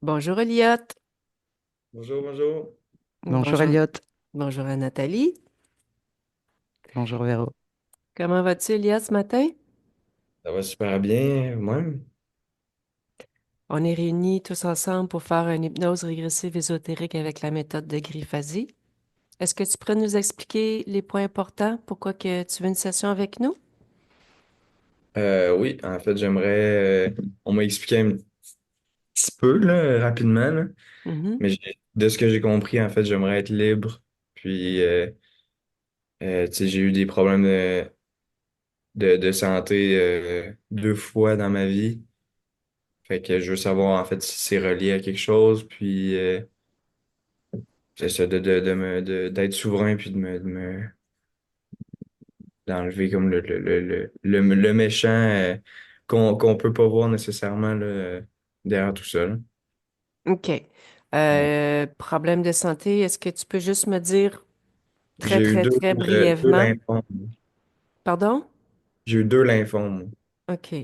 Bonjour Eliott. Bonjour, bonjour. Bonjour Bonjour. Elliot. Bonjour à Nathalie. Bonjour Véro. Comment vas-tu Eliott ce matin? Ça va super bien, moi-même. On est réunis tous ensemble pour faire une hypnose régressive ésotérique avec la méthode de Grifasi. Est-ce que tu pourrais nous expliquer les points importants? Pourquoi que tu veux une session avec nous? Oui, en fait, on m'a expliqué un petit peu, là, rapidement, là, Mhm. mais de ce que j'ai compris, en fait, j'aimerais être libre. Puis, tu sais, j'ai eu des problèmes de santé deux fois dans ma vie. Fait que je veux savoir, en fait, si c'est relié à quelque chose. Puis, c'est ça, d'être souverain, puis d'enlever comme le méchant qu'on peut pas voir nécessairement là, derrière tout ça, là. OK. Ouais. Problème de santé, est-ce que tu peux juste me dire très, J'ai eu très, très deux brièvement? lymphomes. Pardon? J'ai eu deux lymphomes. OK,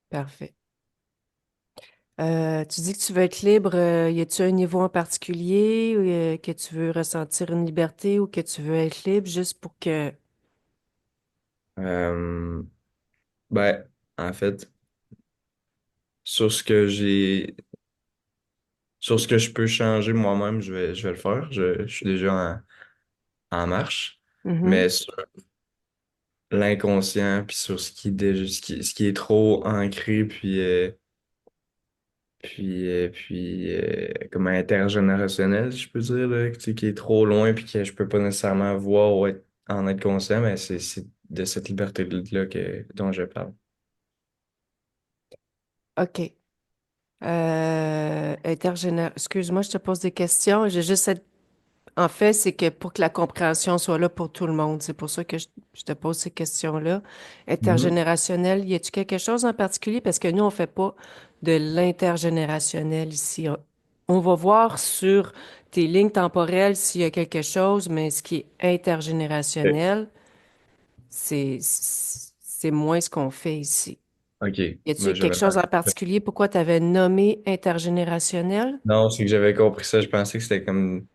parfait. Tu dis que tu veux être libre. Y a-tu un niveau en particulier que tu veux ressentir une liberté ou que tu veux être libre juste pour que... Euh, ben, en fait, sur ce que j'ai, sur ce que je peux changer moi-même, je vais le faire. Je suis déjà en marche. Mhm. Mais sur l'inconscient, puis sur ce qui, est déjà- ce qui est trop ancré, comme intergénérationnel, si je peux dire, là, tu sais, qui est trop loin puis que je peux pas nécessairement voir ou en être conscient, mais c'est de cette liberté-là dont je parle. OK. Excuse-moi, je te pose des questions. J'ai juste En fait, c'est que pour que la compréhension soit là pour tout le monde, c'est pour ça que je te pose ces questions-là. Mhm. Intergénérationnel, y a-tu quelque chose en particulier? Parce que nous, on fait pas de l'intergénérationnel ici. On va voir sur tes lignes temporelles s'il y a quelque chose, mais ce qui est Ok. intergénérationnel, c'est moins ce qu'on fait ici. OK. Y a-tu Ben, quelque chose en particulier? Pourquoi tu avais nommé intergénérationnel? Non, c'est que j'avais compris ça. Je pensais que c'était comme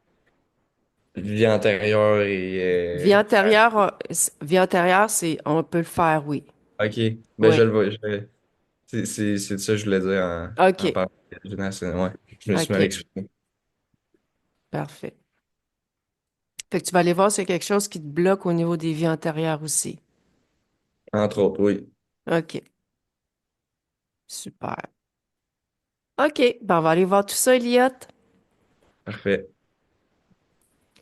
vie antérieure Vie et antérieure, vie antérieure, on peut le faire, oui. OK. Ben, je Oui. le vois. C'est ça que je voulais dire en OK. parlant de générationnel. Ouais. Je me suis mal OK. exprimé. Parfait. Fait que tu vas aller voir s'il y a quelque chose qui te bloque au niveau des vies antérieures aussi. Entre autres, oui. OK. Super. OK. Ben, on va aller voir tout ça, Elliot. Parfait.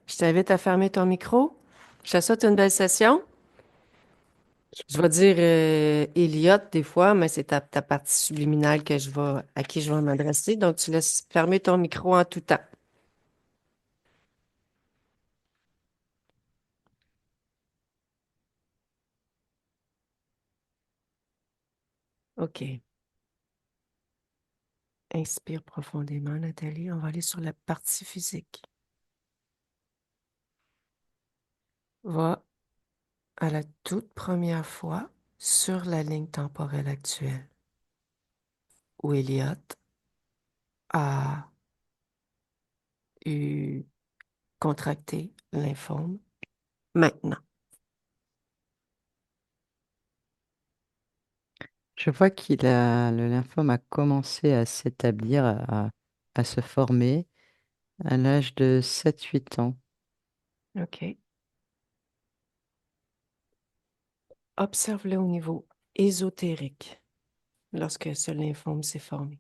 Je t'invite à fermer ton micro. Je te souhaite une belle session. Je vais dire Elliot des fois, mais c'est ta partie subliminale à qui je vais m'adresser. Donc, tu laisses fermer ton micro en tout temps. OK. Inspire profondément, Nathalie. On va aller sur la partie physique. Va à la toute première fois sur la ligne temporelle actuelle où Elliot a eu contracté lymphome. Maintenant. Je vois le lymphome a commencé à s'établir, à se former à l'âge de 7 8 ans. OK. Observe-le au niveau ésotérique lorsque ce lymphome s'est formé.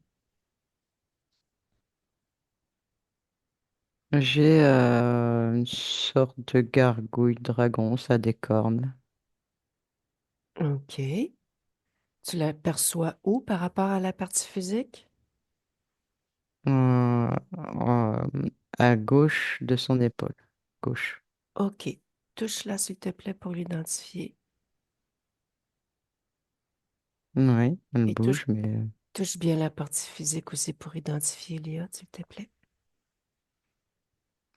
J'ai une sorte de gargouille dragon, ça a des cornes. OK. Tu l'aperçois où par rapport à la partie physique? À gauche de son épaule. Gauche. OK. Touche-la, s'il te plaît, pour l'identifier. Oui, elle Et touche, bouge, mais touche bien la partie physique aussi pour identifier Elliot, s'il te plaît.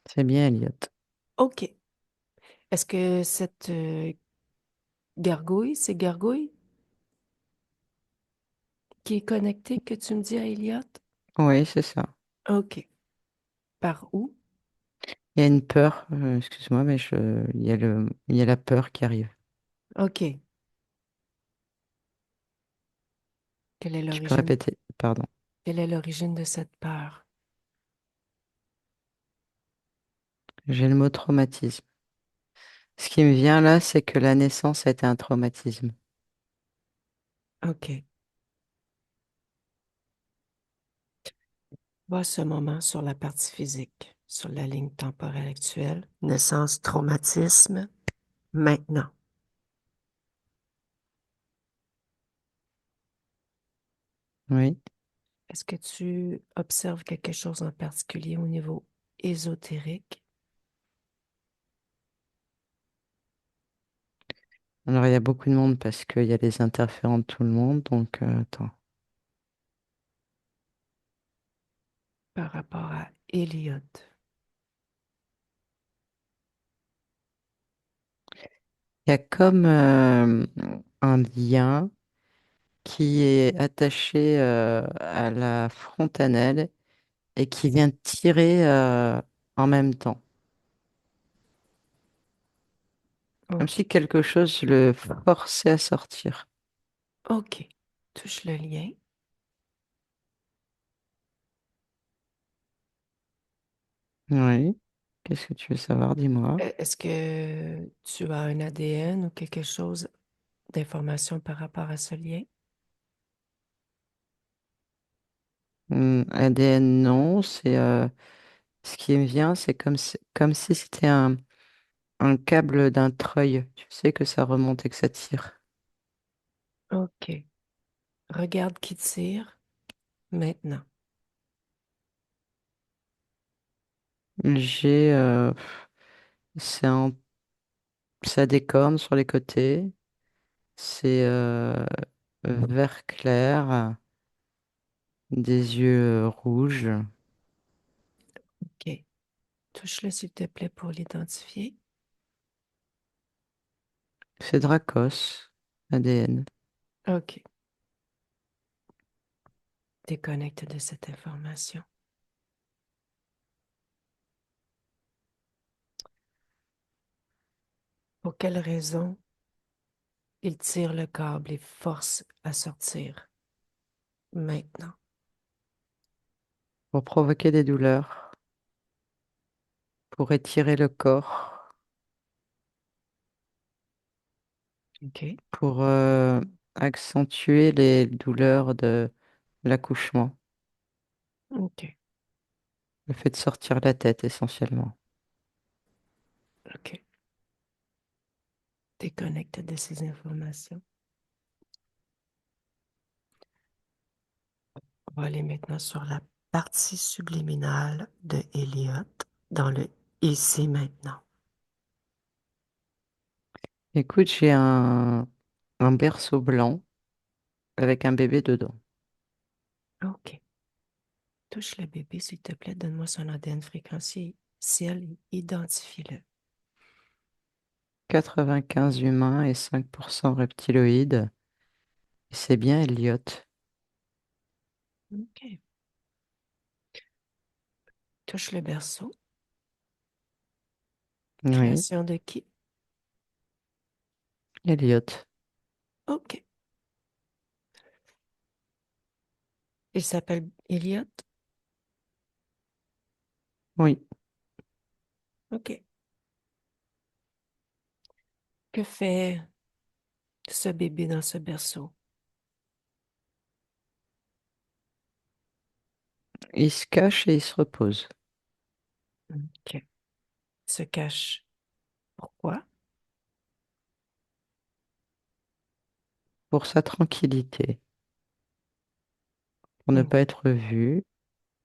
c'est bien Elliot. OK. Est-ce que cette gargouille, c'est gargouille? qui est connecté, que tu me dis à Elliot? Oui, c'est ça. OK. Par où? Il y a une peur, excuse-moi, mais il y a la peur qui arrive. OK. Quelle est Tu peux l'origine? répéter, pardon. Quelle est l'origine de cette peur? J'ai le mot traumatisme. Ce qui me vient là, c'est que la naissance a été un traumatisme. OK. Vois ce moment sur la partie physique, sur la ligne temporelle actuelle. Naissance, traumatisme, maintenant. Oui. Est-ce que tu observes quelque chose en particulier au niveau ésotérique Alors, il y a beaucoup de monde parce qu'il y a les interférents de tout le monde. Donc, attends. par rapport à Elliot? Il y a comme un lien qui est attaché à la fontanelle et qui vient tirer en même temps. Comme si OK. quelque chose le forçait à sortir. OK. Touche le lien. Oui. Qu'est-ce que tu veux savoir? Dis-moi. Est-ce que tu as un ADN ou quelque chose d'information par rapport à ce lien? ADN, non. C'est ce qui me vient, c'est comme si c'était un câble d'un treuil. Tu sais que ça remonte et que ça tire. OK. Regarde qui tire maintenant. J'ai, c'est un, ça a des cornes sur les côtés. C'est vert clair, des yeux rouges. OK. Touche-le s'il te plaît pour l'identifier. C'est Dracos, ADN. OK. Déconnecte de cette information. Pour quelle raison il tire le câble et force à sortir maintenant? Pour provoquer des douleurs, pour étirer le corps, OK. pour accentuer les douleurs de l'accouchement. OK. Le fait de sortir la tête essentiellement. OK. Déconnecte de ces informations. On va aller maintenant sur la partie subliminale de Elliot dans le ici maintenant. Écoute, j'ai un berceau blanc avec un bébé dedans. OK. Touche le bébé, s'il te plaît. Donne-moi son ADN fréquentiel et identifie-le. 95 humains et 5% reptiloïdes. C'est bien Elliot. OK. Touche le berceau. Oui, Création de qui? Elliot. OK. Il s'appelle Elliot. Oui. OK. Que fait ce bébé dans ce berceau? Il se cache et il se repose. OK. Il se cache. Pourquoi? Pour sa tranquillité, pour ne Hmm. pas être vu,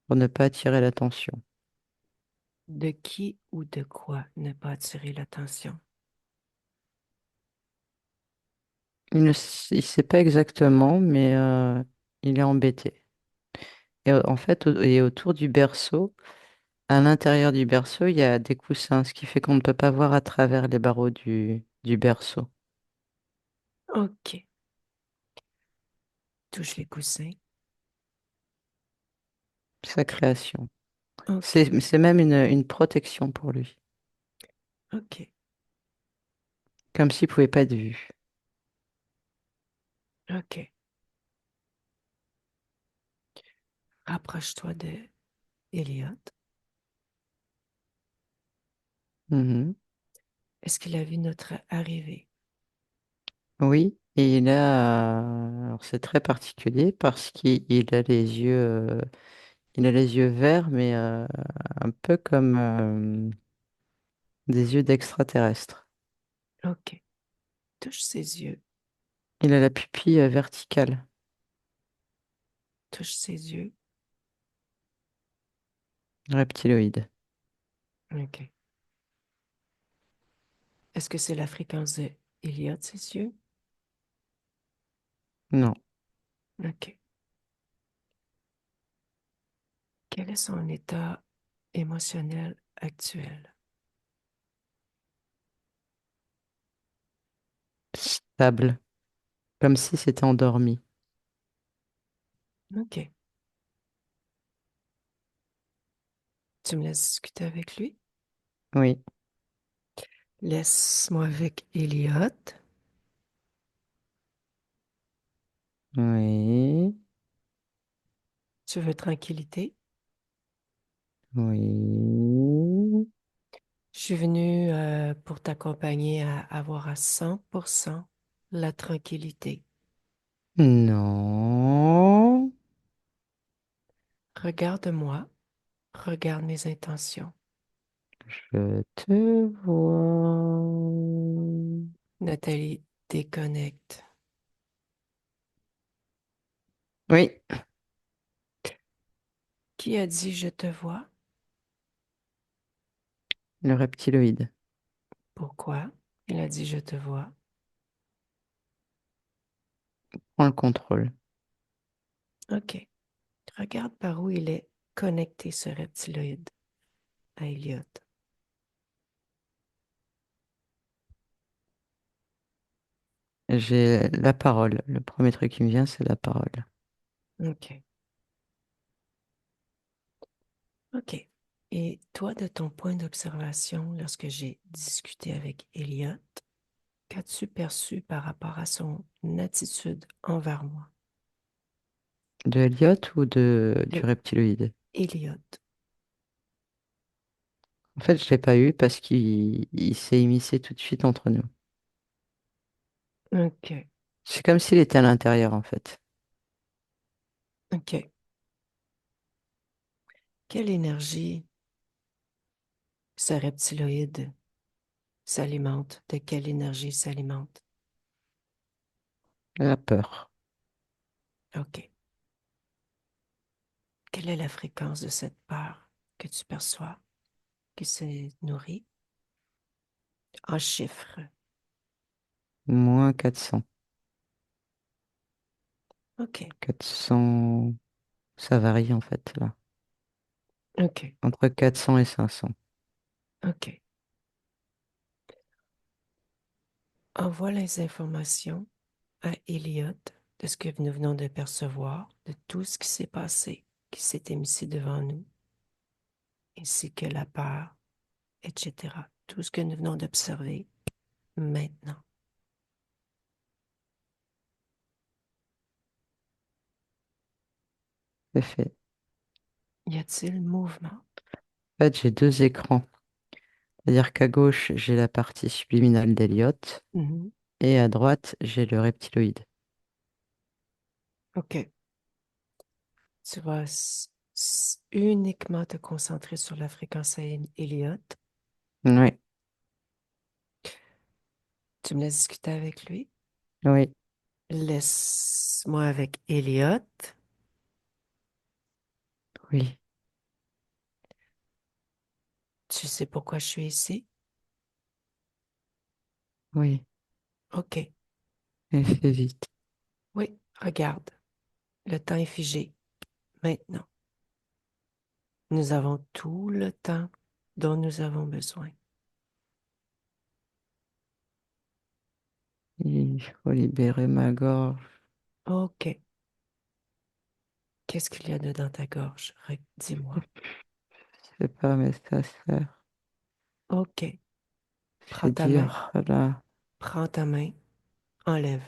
pour ne pas attirer l'attention. De qui ou de quoi ne pas attirer l'attention? Il sait pas exactement, mais il est embêté. Et en fait, et autour du berceau, à l'intérieur du berceau, il y a des coussins, ce qui fait qu'on ne peut pas voir à travers les barreaux du berceau. OK. Touche les coussins. Sa création. OK. C'est même une protection pour lui. OK. Comme s'il pouvait pas être vu. OK. Rapproche-toi de Elliot. Mhm. Est-ce qu'il a vu notre arrivée? Oui, et alors c'est très particulier parce qu'il a les yeux, il a les yeux verts, mais un peu comme des yeux d'extraterrestre. OK. Touche ses yeux. Il a la pupille verticale, Touche ses yeux. reptiloïde. OK. Est-ce que c'est la fréquence de Elliot, ses yeux? Non, OK. Quel est son état émotionnel actuel? stable, comme si c'était endormi. OK. Tu me laisses discuter avec lui? Oui, Laisse-moi avec Elliot. oui, Tu veux tranquillité? oui. Je suis venue pour t'accompagner à avoir à 100% la tranquillité. Non, Regarde-moi, regarde mes intentions. je te vois. Nathalie, déconnecte. Oui, Qui a dit je te vois? le reptiloïde. Pourquoi? Il a dit je te vois. Prends le contrôle. OK. Regarde par où il est connecté, ce reptiloïde, à Elliot. J'ai la parole. Le premier truc qui me vient, c'est la parole. OK. OK. Et toi, de ton point d'observation, lorsque j'ai discuté avec Elliot, qu'as-tu perçu par rapport à son attitude envers moi? De Elliot ou du Le reptiloïde? Elliot. En fait, je l'ai pas eu parce qu'il s'est immiscé tout de suite entre nous. OK. C'est comme s'il était à l'intérieur, en fait. OK. Quelle énergie ce reptiloïde s'alimente? De quelle énergie il s'alimente? La peur. OK. Quelle est la fréquence de cette peur que tu perçois, qui se nourrit en chiffres? Moins 400. OK. 400, ça varie, en fait, là. OK. Entre 400 et 500. OK. Envoie les informations à Elliot de ce que nous venons de percevoir, de tout ce qui s'est passé, qui s'est émissé devant nous, ainsi que la peur, etc. Tout ce que nous venons d'observer maintenant. C'est fait. Y a-t-il mouvement? En fait, j'ai deux écrans. C'est-à-dire qu'à gauche, j'ai la partie subliminale d'Elliot Mhm. et à droite, j'ai le reptiloïde. OK. Tu vas uniquement te concentrer sur la fréquence à Elliot. Oui, Tu me laisses discuter avec lui. oui, Laisse-moi avec Elliot. oui, Tu sais pourquoi je suis ici? oui. OK. Et fais vite. Oui, regarde. Le temps est figé. Maintenant, nous avons tout le temps dont nous avons besoin. Il faut libérer ma gorge. OK. Qu'est-ce qu'il y a dans ta gorge? Dis-moi. Je sais pas, mais ça OK. Prends fait ta main. dur, là. Prends ta main. Enlève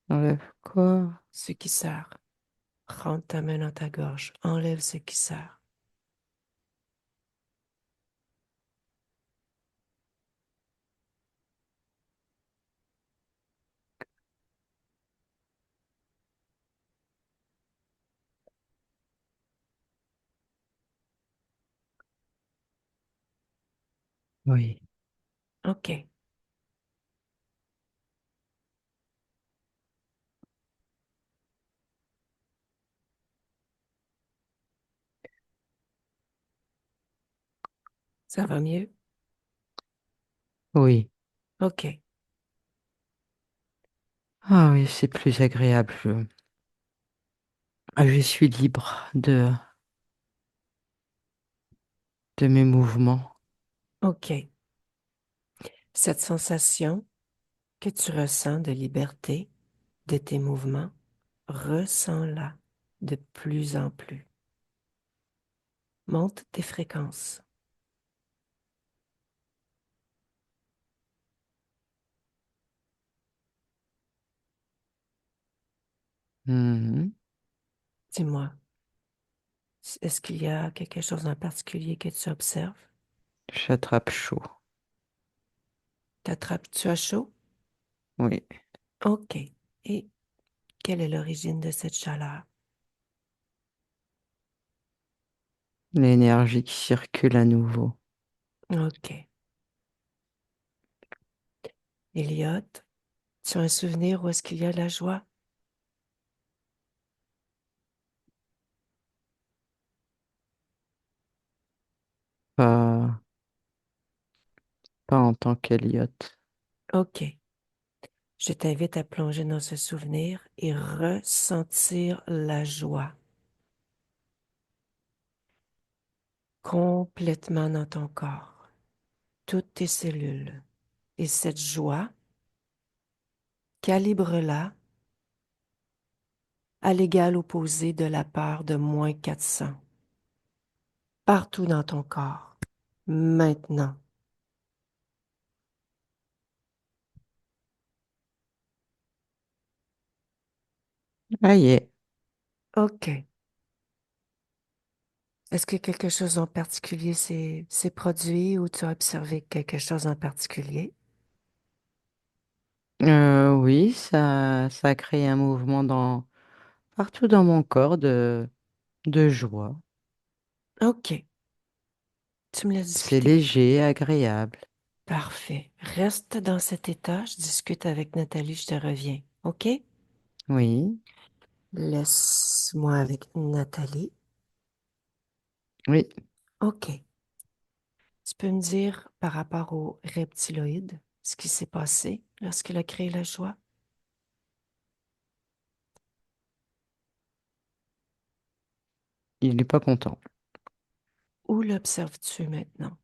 Enlève quoi? ce qui serre. Rentre ta main dans ta gorge. Enlève ce qui serre. Oui. OK. Ça va mieux? Oui. OK. Ah oui, c'est plus agréable. Je suis libre de mes mouvements. OK. Cette sensation que tu ressens de liberté de tes mouvements, ressens-la de plus en plus. Monte tes fréquences. Mhm. Dis-moi, est-ce qu'il y a quelque chose en particulier que tu observes? J'attrape chaud. T'attrapes-tu à chaud? Oui. OK. Et quelle est l'origine de cette chaleur? L'énergie qui circule à nouveau. OK. Elliot, tu as un souvenir où est-ce qu'il y a de la joie? Pas, pas en tant qu'Elliot. OK. Je t'invite à plonger dans ce souvenir et ressentir la joie complètement dans ton corps, toutes tes cellules. Et cette joie, calibre-la à l'égal opposé de la peur de -400, partout dans ton corps, maintenant. Ah, y est. OK. Est-ce que quelque chose en particulier s'est produit ou tu as observé quelque chose en particulier? Oui, ça a créé un mouvement partout dans mon corps de joie. OK. Tu me l'as C'est discuté. léger, agréable. Parfait. Reste dans cet état. Je discute avec Nathalie, je te reviens. OK? Oui, Laisse-moi avec Nathalie. oui. OK. Tu peux me dire par rapport au reptiloïde, ce qui s'est passé lorsqu'il a créé la joie? Il n'est pas content. Où l'observes-tu maintenant?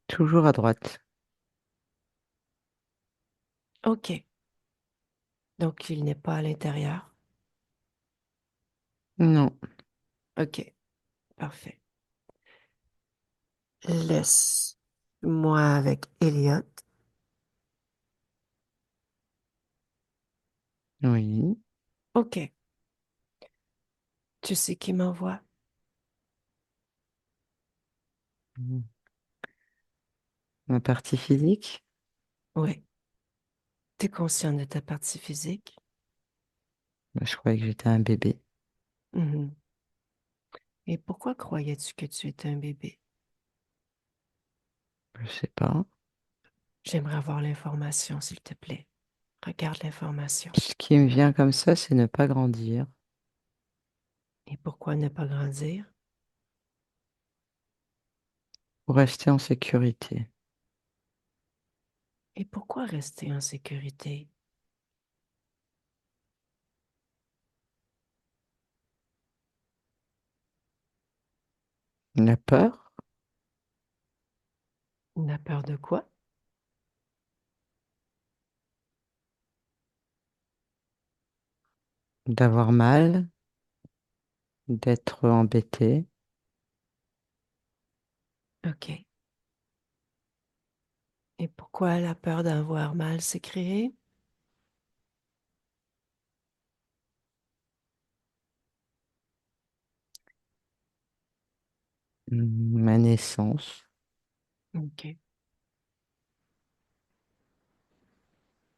Toujours à droite. OK. Donc, il n'est pas à l'intérieur. Non, OK. Parfait. Laisse-moi avec Elliot. oui. OK. Tu sais qui m'envoie? Ma partie physique, Oui. Tu es conscient de ta partie physique? je croyais que j'étais un bébé. Mhm. Et pourquoi croyais-tu que tu étais un bébé? Je sais pas. J'aimerais avoir l'information, s'il te plaît. Regarde l'information. Ce qui me vient comme ça, c'est ne pas grandir Et pourquoi ne pas grandir? pour rester en sécurité. Et pourquoi rester en sécurité? La peur, On a peur de quoi? d'avoir mal, d'être embêté. OK. Et pourquoi la peur d'avoir mal s'est créée? Ma naissance. OK.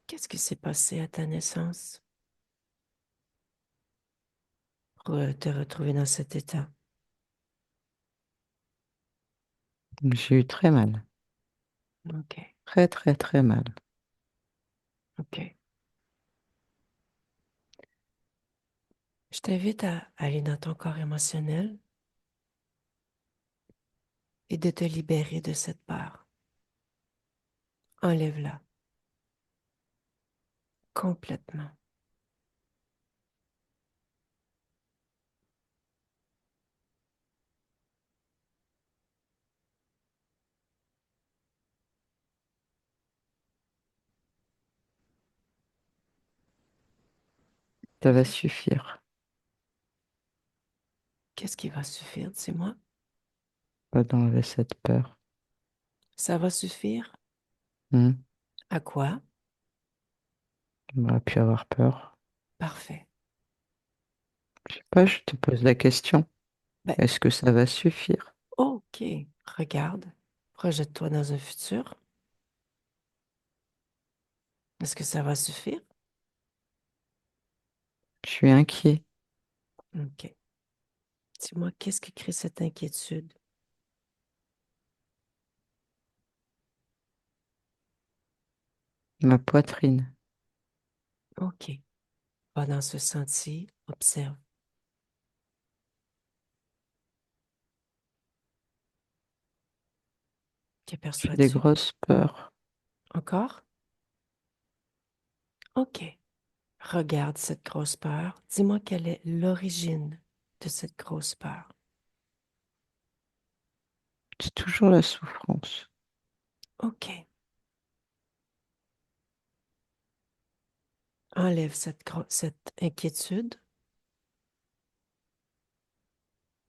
Qu'est-ce qui s'est passé à ta naissance pour te retrouver dans cet état? J'ai eu très mal. OK. Très, très, très mal. OK. Je t'invite à aller dans ton corps émotionnel et de te libérer de cette peur. Enlève-la complètement. Ça va suffire. Qu'est-ce qui va suffire, dis-moi? Pas d'enlever cette peur. Ça va suffire? Hmm. À quoi? On aurait pu avoir peur. Parfait. Je sais pas, je te pose la question. Ben, Est-ce que ça va suffire? OK. Regarde. Projette-toi dans un futur. Est-ce que ça va suffire? Je suis inquiet. OK. Dis-moi, qu'est-ce qui crée cette inquiétude? Ma poitrine. OK. Va dans ce sentier, observe. J'ai des Qu'aperçois-tu? grosses peurs. Encore? OK. Regarde cette grosse peur. Dis-moi quelle est l'origine de cette grosse peur. C'est toujours la souffrance. OK. Enlève cette inquiétude.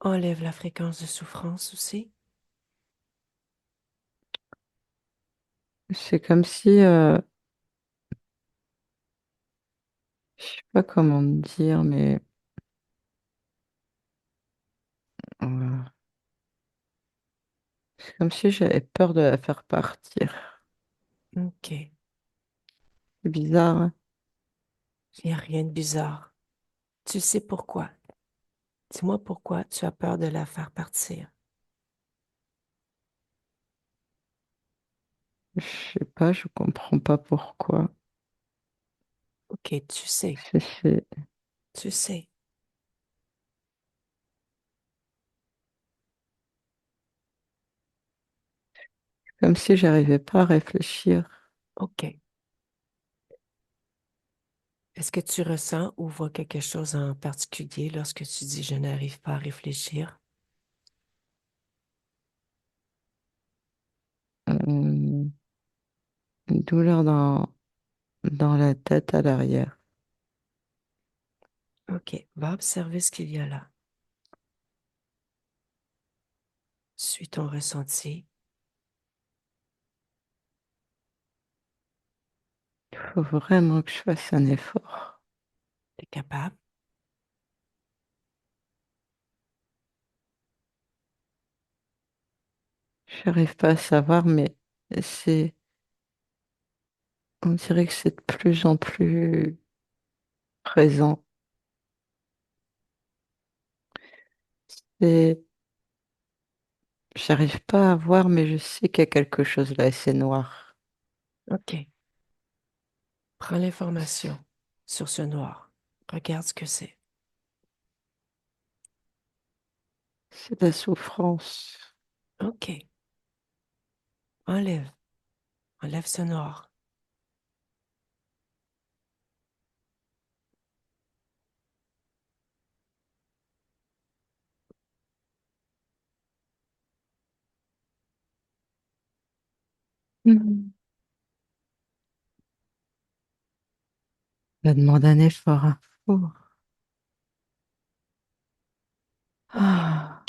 Enlève la fréquence de souffrance aussi. C'est comme si, je sais pas comment dire, mais euh, c'est comme si j'avais peur de la faire partir. OK. C'est bizarre, hein. Il n'y a rien de bizarre. Tu sais pourquoi. Dis-moi pourquoi tu as peur de la faire partir. Je sais pas, je comprends pas pourquoi. OK, tu sais. C'est Tu sais. comme si j'arrivais pas à réfléchir. OK. Est-ce que tu ressens ou vois quelque chose en particulier lorsque tu dis je n'arrive pas à réfléchir? Euh, une douleur dans la tête à l'arrière. OK. Va observer ce qu'il y a là. Suis ton ressenti. Il faut vraiment que je fasse un effort. Tu es capable. J'arrive pas à savoir, mais c'est, on dirait que c'est de plus en plus présent. Et j'arrive pas à voir, mais je sais qu'il y a quelque chose là, et c'est noir. OK. Prends l'information sur ce noir. Regarde ce que c'est. C'est de la souffrance. OK. Enlève. Enlève ce noir. Mhm. Ça demande un effort, hein. Ouh. Ah,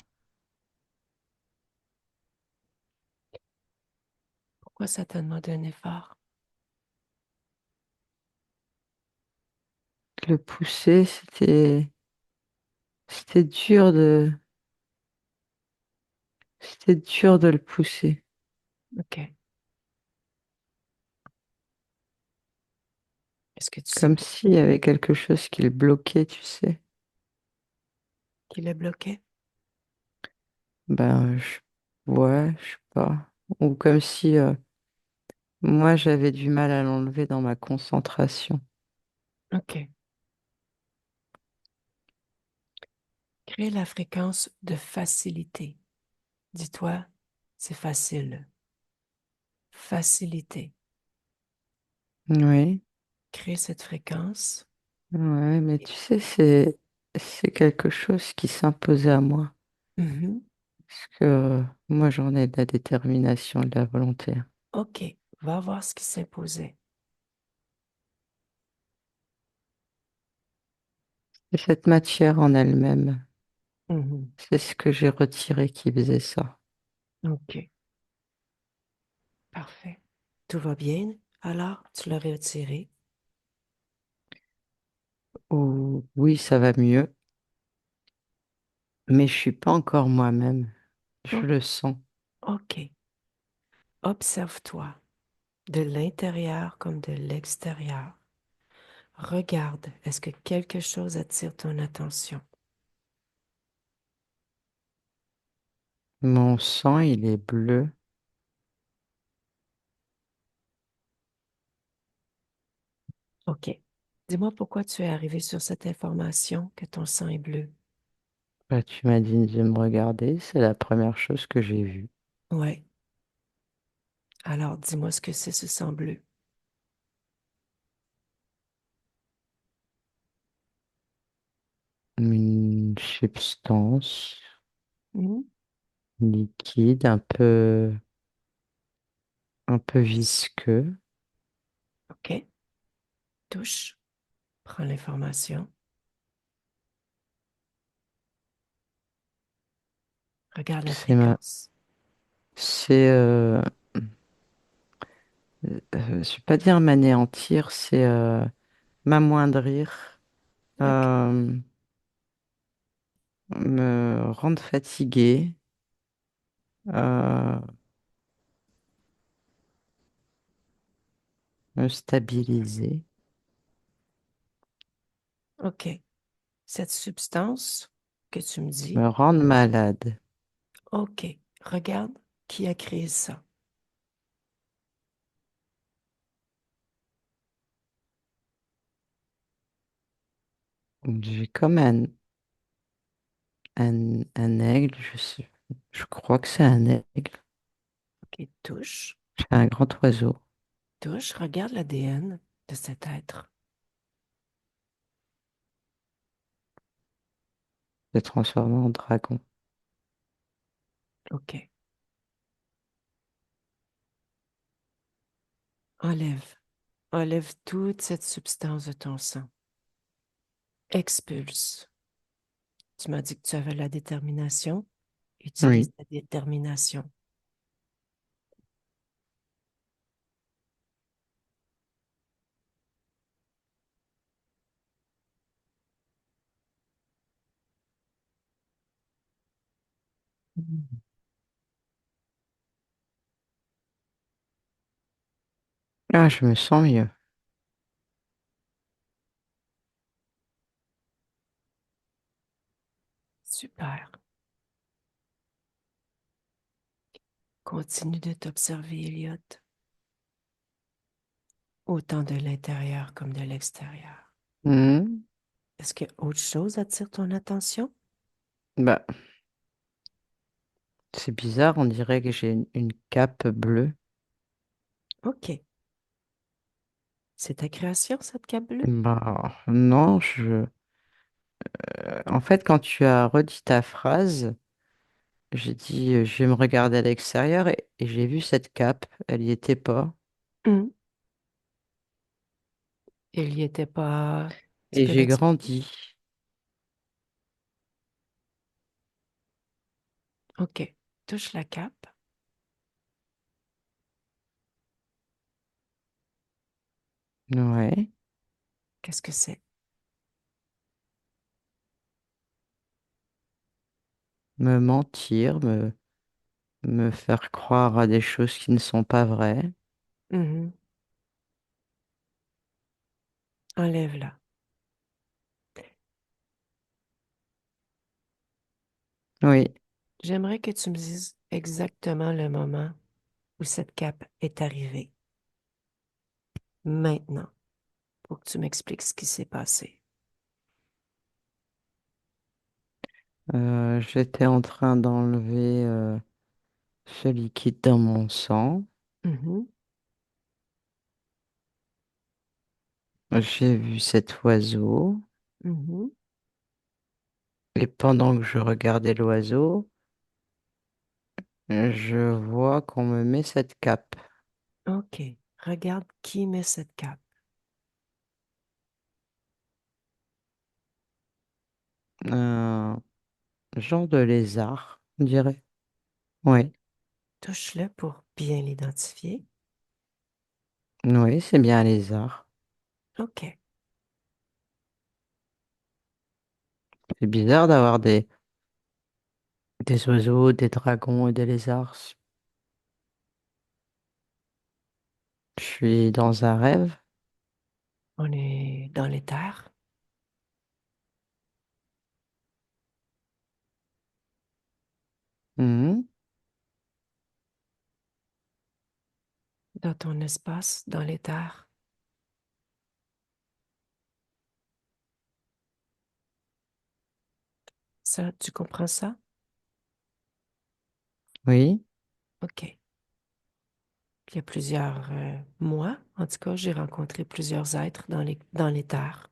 Pourquoi ça te demande un effort? le pousser, c'était dur c'était dur de le pousser. OK. Est-ce que tu sais Comme s'il y avait quelque chose qui le bloquait, tu sais. qui le bloquait? Ben, ouais, je sais pas. Ou comme si moi j'avais du mal à l'enlever dans ma concentration. OK. Crée la fréquence de facilité. Dis-toi, c'est facile. Facilité. Oui, Crée cette fréquence. ouais, mais Et- tu sais, c'est quelque chose qui s'imposait à moi. Mhm. Parce que moi j'en ai de la détermination, de la volonté. OK. Va voir ce qui s'imposait. Et cette matière en elle-même, Mhm. c'est ce que j'ai retiré qui faisait ça. OK. Parfait. Tout va bien? Alors, tu l'as retiré. Ou oui, ça va mieux, mais je suis pas encore moi-même. Je Oh, le sens. OK. Observe-toi de l'intérieur comme de l'extérieur. Regarde, est-ce que quelque chose attire ton attention? Mon sang, il est bleu. OK. Dis-moi pourquoi tu es arrivé sur cette information que ton sang est bleu. Bah, tu m'as dit de me regarder, c'est la première chose que j'ai vue. Ouais. Alors, dis-moi ce que c'est ce sang bleu. Une substance Mhm. liquide, un peu visqueux. OK. Touche. Prends l'information. Regarde la C'est ma, fréquence. c'est, je vais pas dire m'anéantir, c'est m'amoindrir, OK. euh, me rendre fatigué, euh, me stabiliser, OK. Cette substance que tu me dis, me rendre malade. OK. Regarde qui a créé ça. J'ai comme un aigle, je crois que c'est un aigle, OK. Touche. c'est un grand oiseau. Touche. Regarde l'ADN de cet être. Se transformer en dragon. OK. Enlève. Enlève toute cette substance de ton sang. Expulse. Tu m'as dit que tu avais la détermination. Utilise Oui. ta détermination. Ah, je me sens mieux. Super. Continue de t'observer, Elliot, autant de l'intérieur comme de l'extérieur. Hmm. Est-ce que autre chose attire ton attention? Bah, c'est bizarre, on dirait que j'ai une cape bleue. OK. C'est ta création, cette cape bleue? Bah, non, en fait, quand tu as redit ta phrase, j'ai dit, je vais me regarder à l'extérieur et j'ai vu cette cape, elle y était pas. Hmm. Il n'y était pas. Tu Et peux j'ai m'expliquer? grandi. OK. Touche la cape. Ouais. Qu'est-ce que c'est? Me mentir, me faire croire à des choses qui ne sont pas vraies. Mhm. Enlève-la. Oui. J'aimerais que tu me dises exactement le moment où cette cape est arrivée. Maintenant, pour que tu m'expliques ce qui s'est passé. J'étais en train d'enlever ce liquide dans mon sang. Mhm. J'ai vu cet oiseau. Mhm. Et pendant que je regardais l'oiseau, je vois qu'on me met cette cape. OK. Regarde qui met cette cape. Un genre de lézard, on dirait. Oui, Touche-le pour bien l'identifier. oui, c'est bien un lézard. OK. C'est bizarre d'avoir des oiseaux, des dragons et des lézards. Je suis dans un rêve. On est dans les terres, Mhm. dans ton espace, dans les terres. Ça, tu comprends ça? Oui, OK. Il y a plusieurs mois, en tout cas, j'ai rencontré plusieurs êtres dans les terres.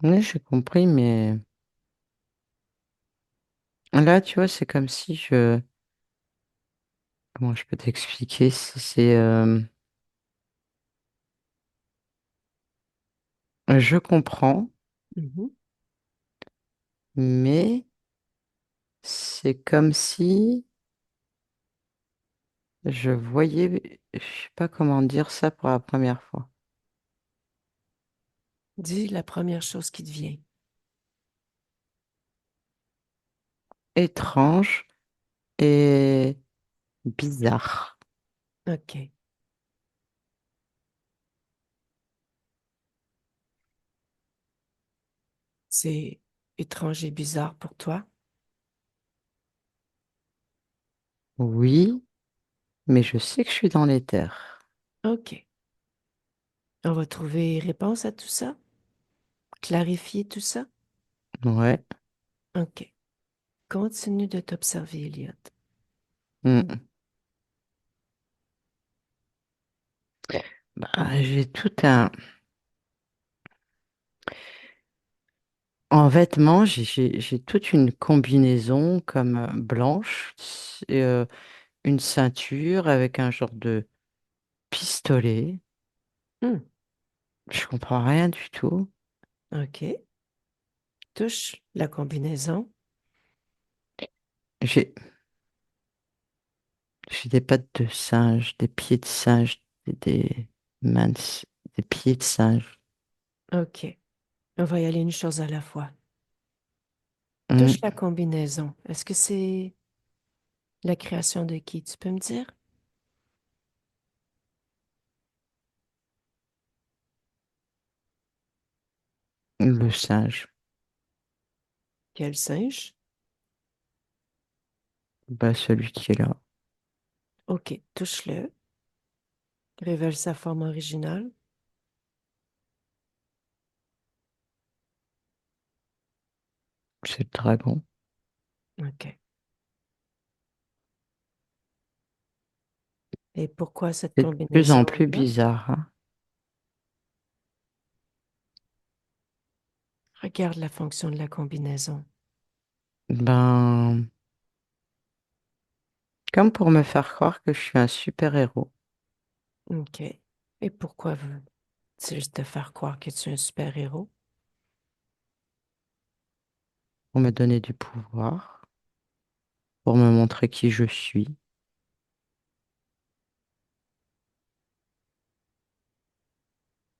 oui, j'ai compris, mais là, tu vois, c'est comme si je... Comment je peux t'expliquer? Je comprends, Mhm. mais c'est comme si je voyais... Je sais pas comment dire ça pour la première fois. Dis la première chose qui te vient. Étrange et bizarre. OK. C'est étrange et bizarre pour toi. Oui, mais je sais que je suis dans les terres. OK. On va trouver réponse à tout ça? Clarifier tout ça? Ouais. OK. Continue de t'observer, Elliot. Mm. Bah, j'ai tout un... En vêtements, j'ai toute une combinaison comme blanche, une ceinture avec un genre de pistolet. Hmm. Je comprends rien du tout. OK. Touche la combinaison. J'ai j'ai des pattes de singe, des pieds de singe, des mains des pieds de singe. OK. On va y aller une chose à la fois. Touche la Mm. combinaison. Est-ce que c'est la création de qui? Tu peux me dire? Le singe, Quel singe? bah, celui qui est là. OK. Touche-le. Révèle sa forme originale. C'est le dragon. OK. Et pourquoi cette C'est de plus en plus combinaison-là? bizarre, hein. Regarde la fonction de la combinaison. Ben, comme pour me faire croire que je suis un super-héros, OK. Et pourquoi veut-il te faire croire que tu es un super-héros? pour me donner du pouvoir. pour me montrer qui je suis,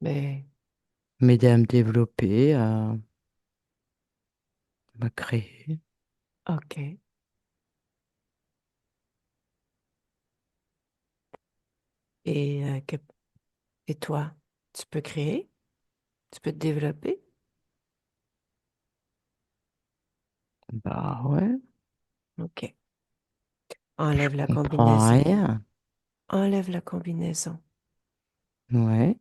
Mais, m'aider à me développer, à me créer. OK. Et, et toi, tu peux créer? Tu peux te développer? Bah ouais, OK. je Enlève la comprends combinaison. rien. Enlève la combinaison. Ouais,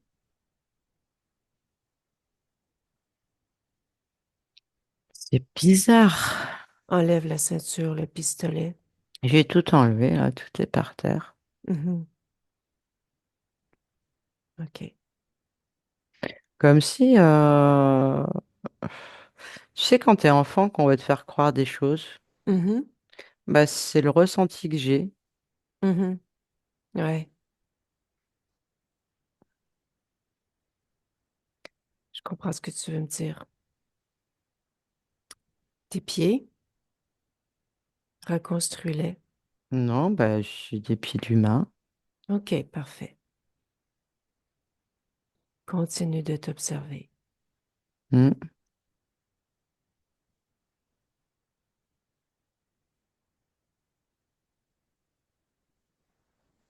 c'est bizarre. Enlève la ceinture, le pistolet. J'ai tout enlevé, là, tout est par terre. Mhm. OK. Comme si, tu sais, quand t'es enfant, qu'on va te faire croire des choses, Mhm. bah c'est le ressenti que j'ai. Mhm. Ouais, je comprends ce que tu veux me dire. Tes pieds, reconstruis-les. Non, bah j'ai des pieds d'humain. OK, parfait. Continue de t'observer. Hmm.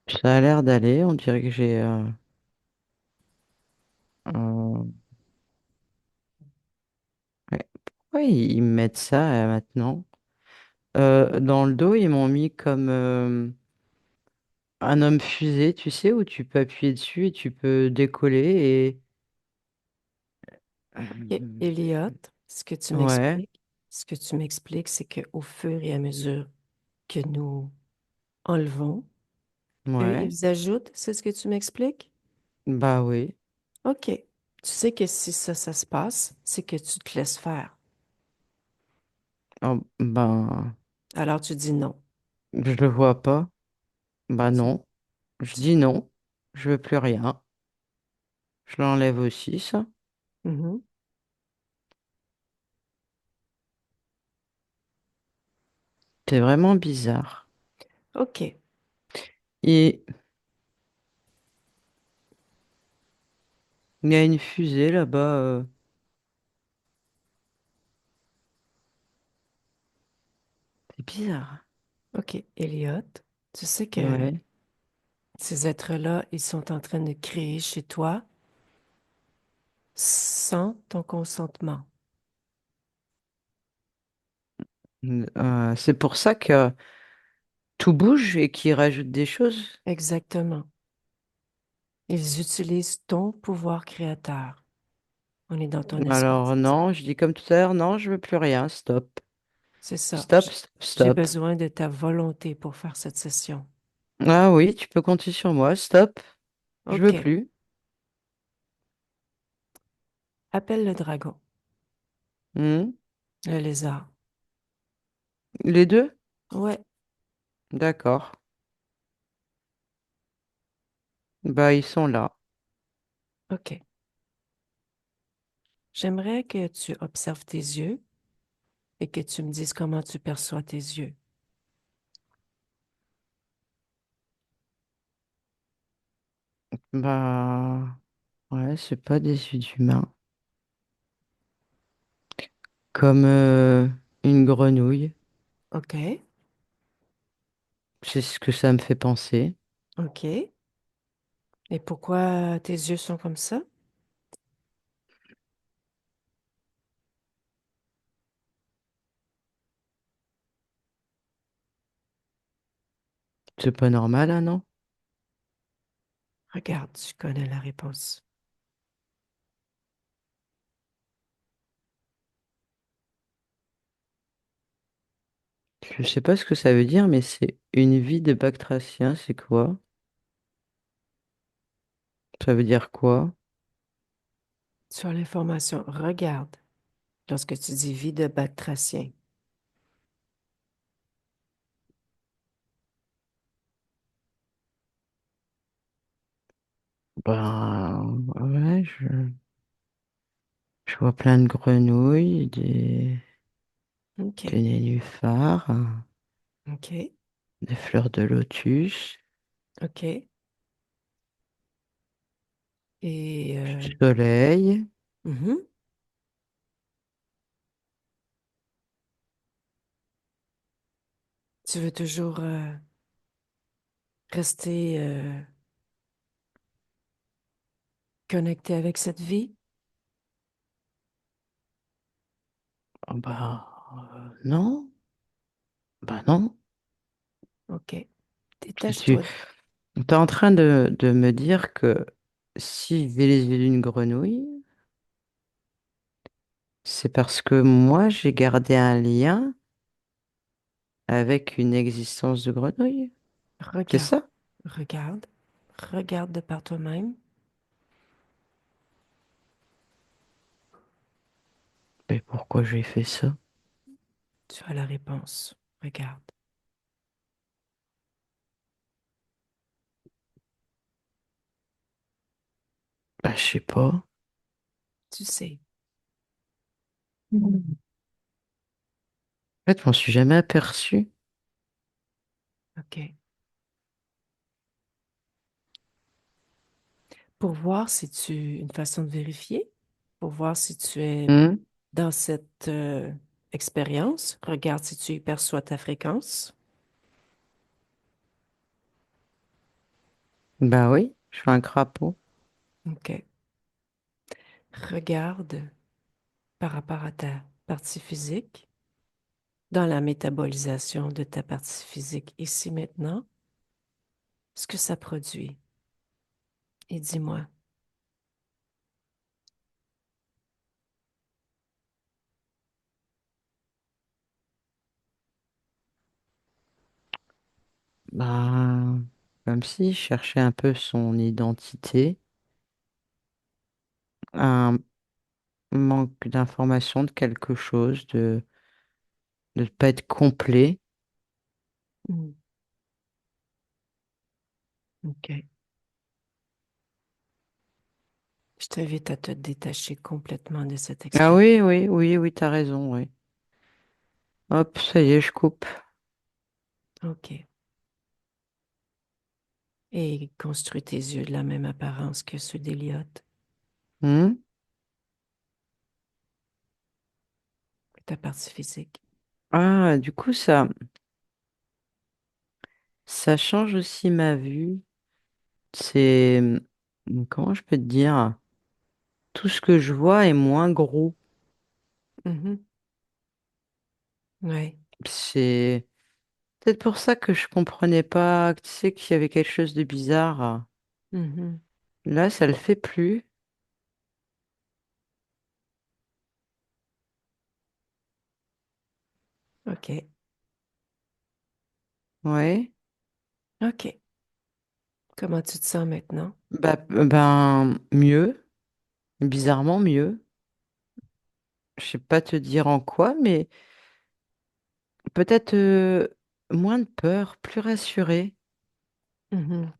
Ça a l'air d'aller, on dirait que j'ai un- ouais. Pourquoi ils me mettent ça maintenant? Dans le dos, ils m'ont mis comme un homme fusée, tu sais, où tu peux appuyer dessus et tu peux décoller OK, Elliot, ce que tu ouais, m'expliques, ce que tu m'expliques, c'est qu'au fur et à mesure que nous enlevons, eux, ouais, ils ajoutent, c'est ce que tu m'expliques? bah oui. OK. Tu sais que si ça se passe, c'est que tu te laisses faire. Oh, ben, Alors tu dis non. je le vois pas. Bah Tu- non, je tu- dis non, je veux plus rien. Je l'enlève aussi, ça. Mhm. C'est vraiment bizarre. OK. Et il y a une fusée là-bas. C'est bizarre. OK, Elliot, tu sais que Ouais. ces êtres-là, ils sont en train de créer chez toi sans ton consentement. C'est pour ça que tout bouge et qu'ils rajoutent des choses. Exactement. Ils utilisent ton pouvoir créateur. On est dans ton Alors espace. non, je dis comme tout à l'heure, non, je veux plus rien. Stop. C'est ça. Stop, stop, J'ai stop. besoin de ta volonté pour faire cette session. Ah oui, tu peux compter sur moi. Stop. Je veux OK. plus. Appelle le dragon, Hmm. le lézard. Les deux? Ouais. D'accord. Bah, ils sont là. OK. J'aimerais que tu observes tes yeux et que tu me dises comment tu perçois tes yeux. Bah, ouais, c'est pas des yeux d'humain. Comme une grenouille. OK. C'est ce que ça me fait penser. OK. Et pourquoi tes yeux sont comme ça? C'est pas normal, hein, non? Regarde, tu connais la réponse. Je sais pas ce que ça veut dire, mais c'est une vie de batracien, c'est quoi? Ça veut dire quoi? Sur l'information, regarde lorsque tu dis vie de batracien. Bah, ouais, je vois plein de grenouilles, OK. des nénuphars. OK. des fleurs de lotus, OK. Et du soleil. mhm. Tu veux toujours rester connecté avec cette vie? Ah bah, non, bah non. OK. Tu Détache-toi. es en train de me dire que si j'ai les yeux d'une grenouille, c'est parce que moi, j'ai gardé un lien avec une existence de grenouille. C'est Regarde. ça? Regarde. Regarde de par toi-même. Mais pourquoi j'ai fait ça? Tu as la réponse. Regarde. Bah, je sais pas. Tu sais. En fait, je m'en suis jamais aperçu. OK. Pour voir si tu... Une façon de vérifier. Pour voir si tu es Hmm. dans cette expérience. Regarde si tu y perçois ta fréquence. Bah oui, je suis un crapaud. OK. Regarde par rapport à ta partie physique, dans la métabolisation de ta partie physique ici maintenant, ce que ça produit. Et dis-moi. Bah, comme si je cherchais un peu son identité, un manque d'information de quelque chose, de ne pas être complet. Hmm. OK. Je t'invite à te détacher complètement de cette Ah expérience. oui, oui, oui, oui, t'as raison, oui. Hop, ça y est, je coupe. OK. Et construis tes yeux de la même apparence que ceux d'Eliott, Hmm. ta partie physique. Ah, du coup, ça change aussi ma vue. C'est, comment je peux te dire? Tout ce que je vois est moins gros. Mhm. Ouais. C'est peut-être pour ça que je comprenais pas, tu sais, qu'il y avait quelque chose de bizarre. Mhm. Là, ça le fait plus. OK. Ouais. OK. Comment tu te sens maintenant? Bah, ben, mieux. Bizarrement mieux. Je sais pas te dire en quoi, mais peut-être moins de peur, plus rassuré. Mhm.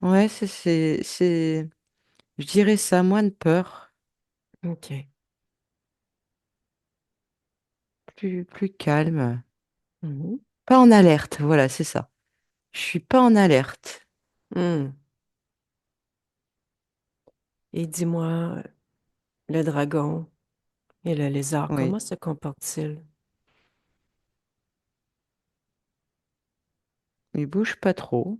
Ouais, je dirais ça, moins de peur, OK. plus calme. Mhm. Pas en alerte, voilà, c'est ça. Je suis pas en alerte. Hmm. Et dis-moi, le dragon et le lézard, Oui, comment se comportent-ils? ils bougent pas trop.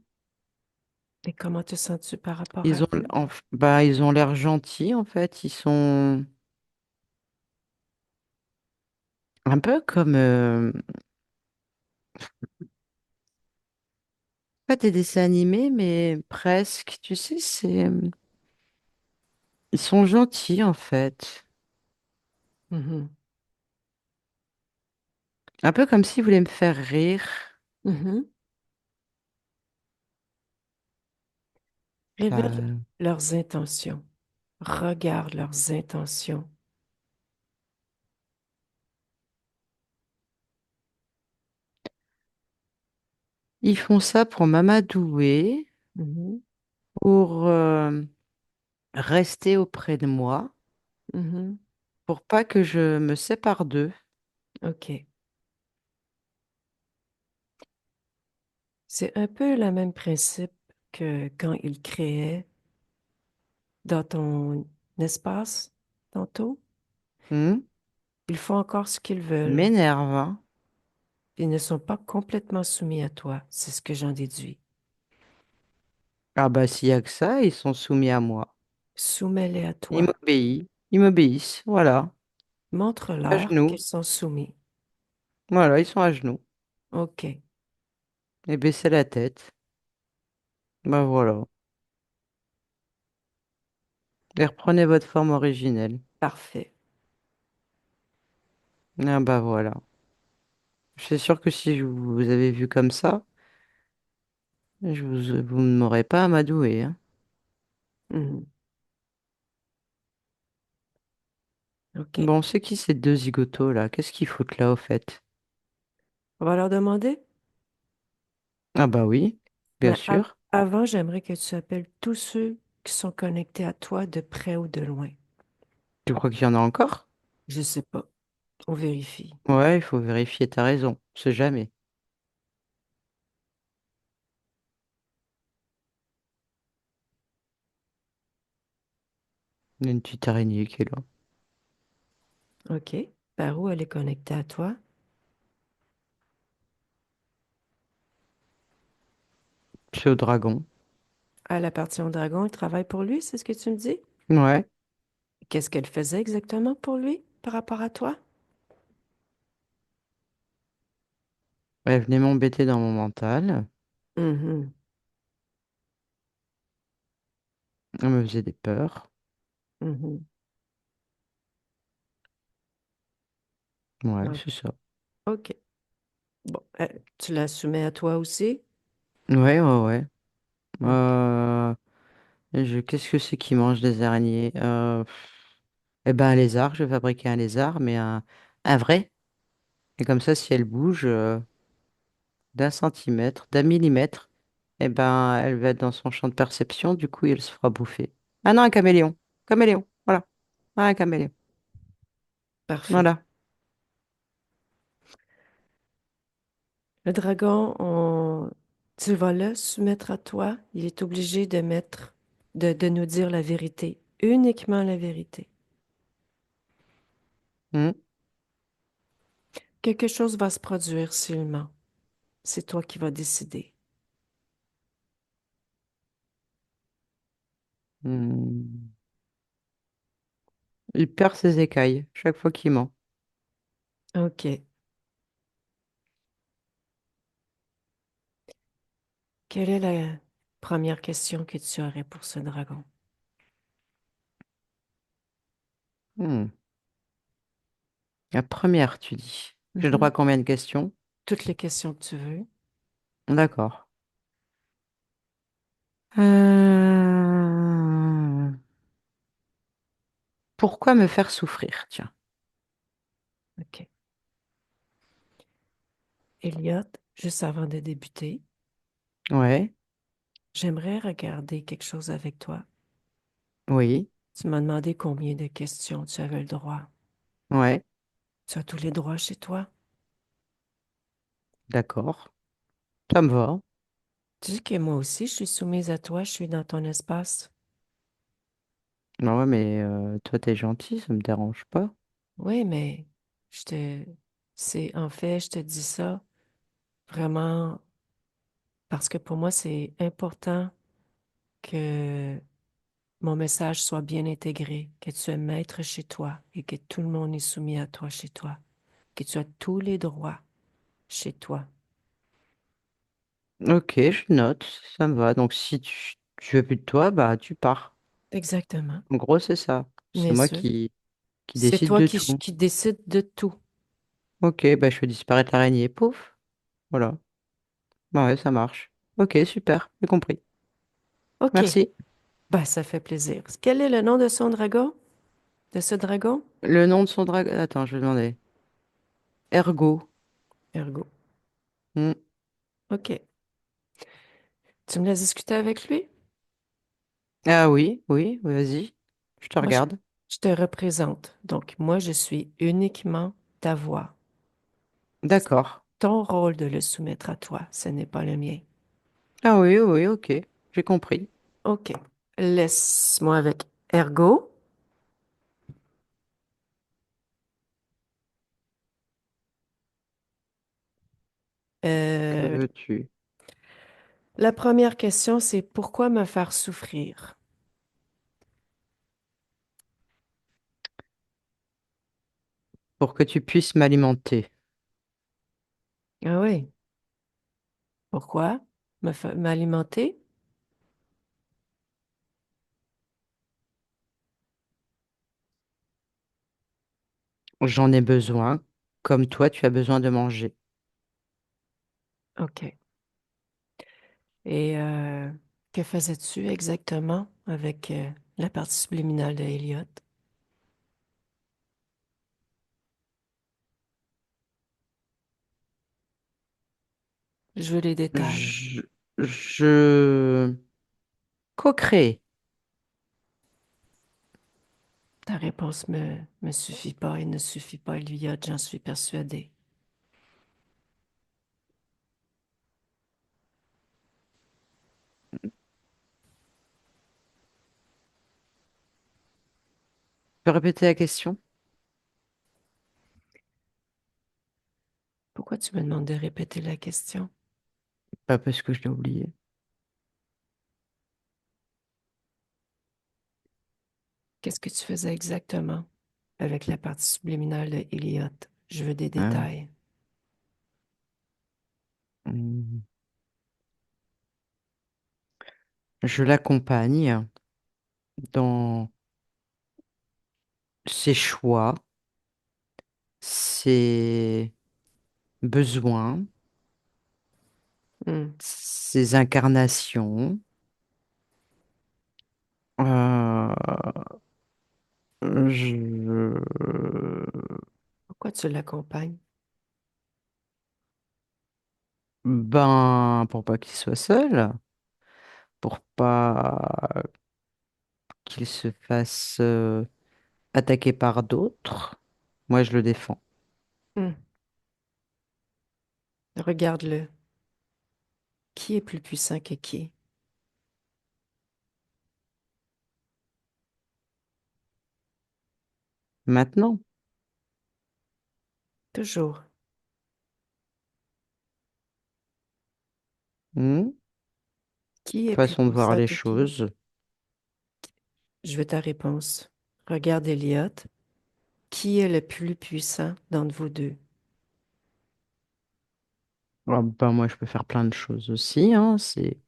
Et comment te sens-tu par rapport à eux? Bah, ils ont l'air gentils, en fait. Ils sont un peu comme, pas des dessins animés, mais presque. Tu sais, ils sont gentils, en fait. Mhm. Un peu comme s'ils voulaient me faire rire. Mhm. Révèle Euh, leurs intentions. Regarde leurs intentions. Ils font ça pour m'amadouer, Mhm. pour rester auprès de moi, Mhm. pour pas que je me sépare d'eux. OK. C'est un peu le même principe que quand il créait dans ton espace tantôt. Hmm. Ils font encore ce qu'ils veulent. M'énerve, hein. Ils ne sont pas complètement soumis à toi. C'est ce que j'en déduis. Ah bah s'il y a que ça, ils sont soumis à moi. Soumets-les à Ils toi. m'obéissent. Ils m'obéissent. Voilà. À Montre-leur qu'ils genoux. sont soumis. Voilà, ils sont à genoux. OK, Et baisser la tête. Bah voilà. Et reprenez votre forme originelle. parfait. Ah bah voilà. Je suis sûr que si je vous avez vu comme ça, vous ne m'aurez pas amadoué, hein. Mhm. OK. Bon, c'est qui ces deux zigotos là? Qu'est-ce qu'ils foutent là au fait? On va leur demander. Ah bah oui, bien Mais sûr. avant, j'aimerais que tu appelles tous ceux qui sont connectés à toi de près ou de loin. Tu crois qu'il y en a encore? Je sais pas. On vérifie. Ouais, il faut vérifier, t'as raison. On sait jamais. Il y a une petite araignée qui est là. OK. Par où elle est connectée à toi? C'est au dragon. Elle appartient au dragon. Il travaille pour lui, c'est ce que tu me dis? Ouais. Qu'est-ce qu'elle faisait exactement pour lui par rapport à toi? Elle venait m'embêter dans mon mental. Mhm. Elle me faisait des peurs. Mhm. Ouais, Ah, c'est ça. OK. Bon, tu la soumets à toi aussi? Ouais, ouais, ouais. OK. Qu'est-ce que c'est qui mange des araignées? Eh ben, un lézard. Je vais fabriquer un lézard, mais un vrai. Et comme ça, si elle bouge d'un centimètre, d'un millimètre, eh ben, elle va être dans son champ de perception. Du coup, elle se fera bouffer. Ah non, un caméléon. Caméléon. Voilà. Ah, un caméléon. Parfait. Voilà. Le dragon, tu vas le soumettre à toi. Il est obligé de mettre, de nous dire la vérité, uniquement la vérité. Hmm. Quelque chose va se produire s'il ment. C'est toi qui vas décider. Hmm. Il perd ses écailles chaque fois qu'il ment. OK. Quelle est la première question que tu aurais pour ce dragon? Hmm. La première, tu dis. J'ai le droit à Mhm. combien de questions? Toutes les questions que tu veux. D'accord. Euh, Pourquoi me faire souffrir? Tiens. OK. Elliot, juste avant de débuter, Ouais. j'aimerais regarder quelque chose avec toi. Oui. Tu m'as demandé combien de questions tu avais le droit. Ouais. Tu as tous les droits chez toi? D'accord. Ça me va. Tu dis que moi aussi, je suis soumise à toi, je suis dans ton espace. Ah ouais, mais toi, t'es gentil, ça me dérange pas. Oui, mais je te... en fait, je te dis ça vraiment parce que pour moi, c'est important que mon message soit bien intégré, que tu es maître chez toi et que tout le monde est soumis à toi chez toi, que tu as tous les droits chez toi. Ok, je note. Ça me va. Donc, si tu veux plus de toi, bah, tu pars. Exactement. En gros, c'est ça. C'est Bien moi sûr. qui C'est décide toi de tout. qui décides de tout. Ok, bah, je fais disparaître l'araignée. Pouf. Voilà. Bah ouais, ça marche. Ok, super. J'ai compris. OK. Merci. Ben, ça fait plaisir. Quel est le nom de son dragon? De ce dragon? Le nom de son dragon. Attends, je vais demander. Ergo. Ergo. Hmm. OK. Tu me laisses discuter avec lui? Ah oui, oui, vas-y. Je te Moi, regarde. je te représente. Donc, moi, je suis uniquement ta voix. C'est D'accord. ton rôle de le soumettre à toi. Ce n'est pas le mien. Ah oui, oui, ok, j'ai compris. OK. Laisse-moi avec ergo. Que Euh, veux-tu? la première question, c'est pourquoi me faire souffrir? Pour que tu puisses m'alimenter. Ah oui. Pourquoi? M'alimenter? J'en ai besoin, comme toi, tu as besoin de manger. OK. Et que faisais-tu exactement avec la partie subliminale de Elliot? Je veux les détails. Je, je co-crée. Ta réponse me suffit pas et ne suffit pas, Elliot, j'en suis persuadée. Tu peux répéter la question? Pourquoi tu me demandes de répéter la question? Pas parce que je l'ai oublié. Qu'est-ce que tu faisais exactement avec la partie subliminale de Elliot? Je veux des Ah, détails. hum. Je l'accompagne dans ses choix, ses besoins, Hmm. ses incarnations. Euh, je... Pourquoi tu l'accompagnes? Ben, pour pas qu'il soit seul, pour pas qu'il se fasse attaquer par d'autres, moi je le défends. Hmm. Regarde-le. Qui est plus puissant que qui? Maintenant, Toujours. hmm, Qui est plus façon de voir puissant les que qui? choses. Je veux ta réponse. Regarde Elliot. Qui est le plus puissant d'entre vous deux? Ah, ben, moi je peux faire plein de choses aussi, hein, c'est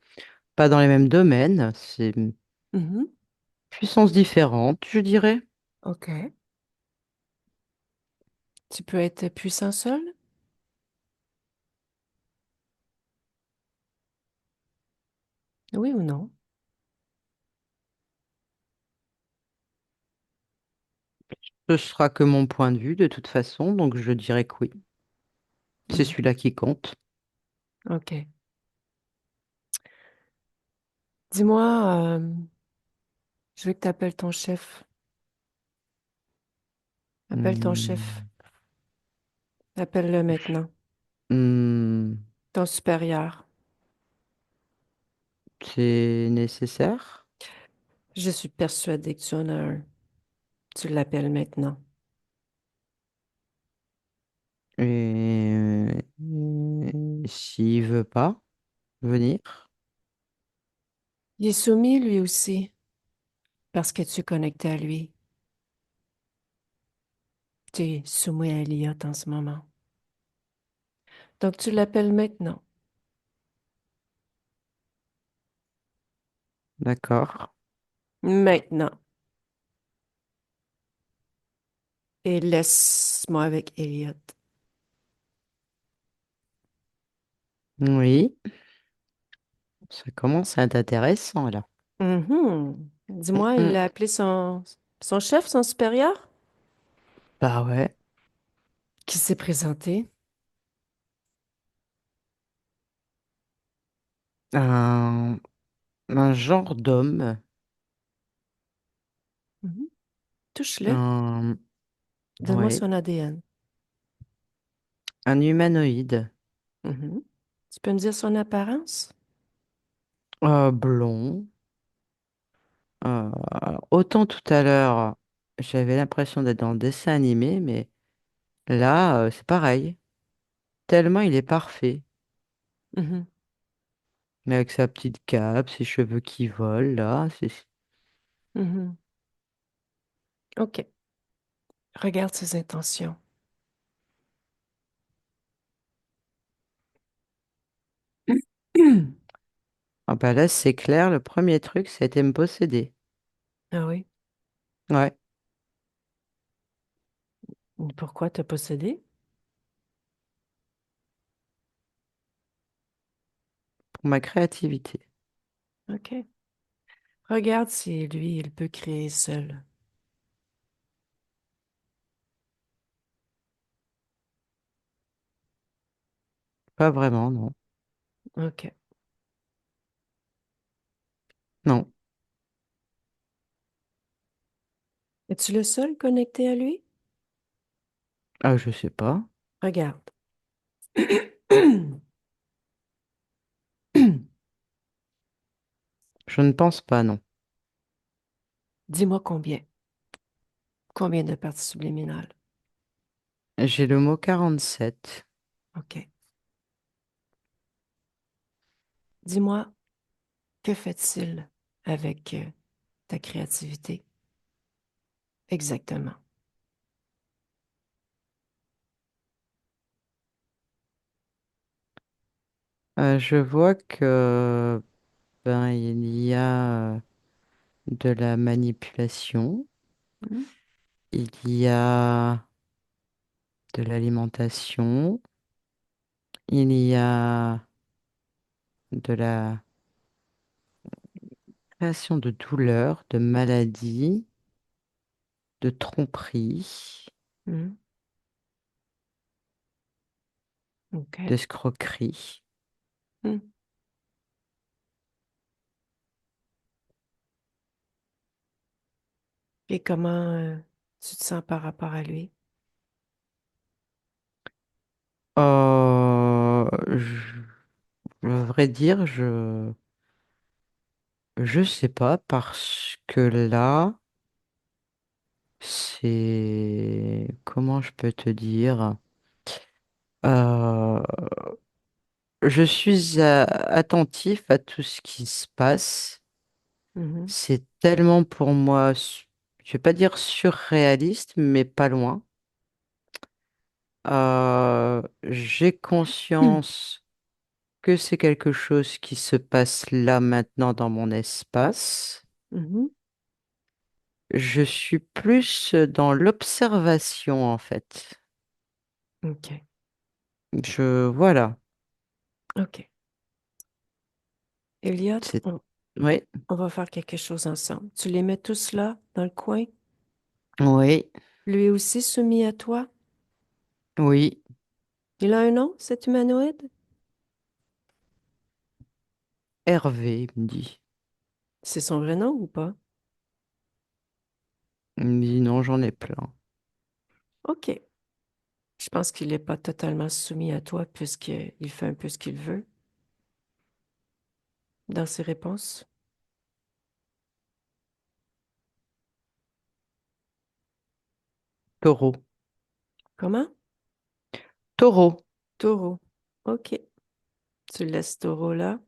pas dans les mêmes domaines, c'est une Mhm. puissance différente, je dirais. OK. Tu peux être puissant seul? Oui ou non? Ce sera que mon point de vue de toute façon, donc je dirais que oui. C'est Hmm. celui-là qui compte. OK. Dis-moi, je veux que tu appelles ton chef. Appelle ton chef. Hmm, Appelle-le je- maintenant. hmm, Ton supérieur. c'est nécessaire. Je suis persuadée que tu en as un. Tu l'appelles maintenant. Et s'il veut pas venir, Il est soumis lui aussi, parce que tu es connecté à lui. Tu es soumis à Elliot en ce moment. Donc tu l'appelles maintenant. d'accord. Maintenant. Et laisse-moi avec Elliot. Oui, ça commence à être intéressant là. Mhm. Dis-moi, il Mhm. a appelé son chef, son supérieur, Bah ouais, qui s'est présenté. un, un genre d'homme, Mhm. Touche-le. un, Donne-moi ouais, son ADN. un humanoïde. Mhm. Tu peux me dire son apparence? Blond. Autant tout à l'heure, j'avais l'impression d'être dans le dessin animé, mais là, c'est pareil. Tellement il est parfait. Mhm, Mais avec sa petite cape, ses cheveux qui volent, là, c'est... mhm. OK. Regarde ses intentions. Ah bah là, c'est clair, le premier truc, c'était me posséder. Ah oui? Ouais, Pourquoi te posséder? pour ma créativité. OK. Regarde si lui, il peut créer seul. Pas vraiment, non. OK. Non. Es-tu le seul connecté à lui? Ah, je sais pas. Regarde. Je ne pense pas, non. Dis-moi combien. Combien de parties subliminales? J'ai le mot 47. OK. Dis-moi, que fait-il avec ta créativité? Exactement. Je vois que ben, il y a de la manipulation, Mhm, il y a de l'alimentation, il y a de la création de douleurs, de maladies, de tromperies, mhm. OK. d'escroqueries. Mhm. Et comment tu te sens par rapport à lui? À vrai dire, je sais pas parce que là, c'est comment je peux te dire? Euh, je suis attentif à tout ce qui se passe. Mhm. C'est tellement pour moi, je vais pas dire surréaliste, mais pas loin. J'ai conscience que c'est quelque chose qui se passe là maintenant dans mon espace. Mhm. Je suis plus dans l'observation en fait. OK. Voilà. OK. Elliot, C'est, oui, on va faire quelque chose ensemble. Tu les mets tous là, dans le coin, oui, lui aussi soumis à toi. oui. Il a un nom, cet humanoïde? Hervé il me dit. C'est son vrai nom ou pas? Il me dit non, j'en ai plein. OK. Je pense qu'il n'est pas totalement soumis à toi puisqu'il fait un peu ce qu'il veut dans ses réponses. Taureau. Comment? Taureau. Taureau. OK. Tu laisses Taureau là.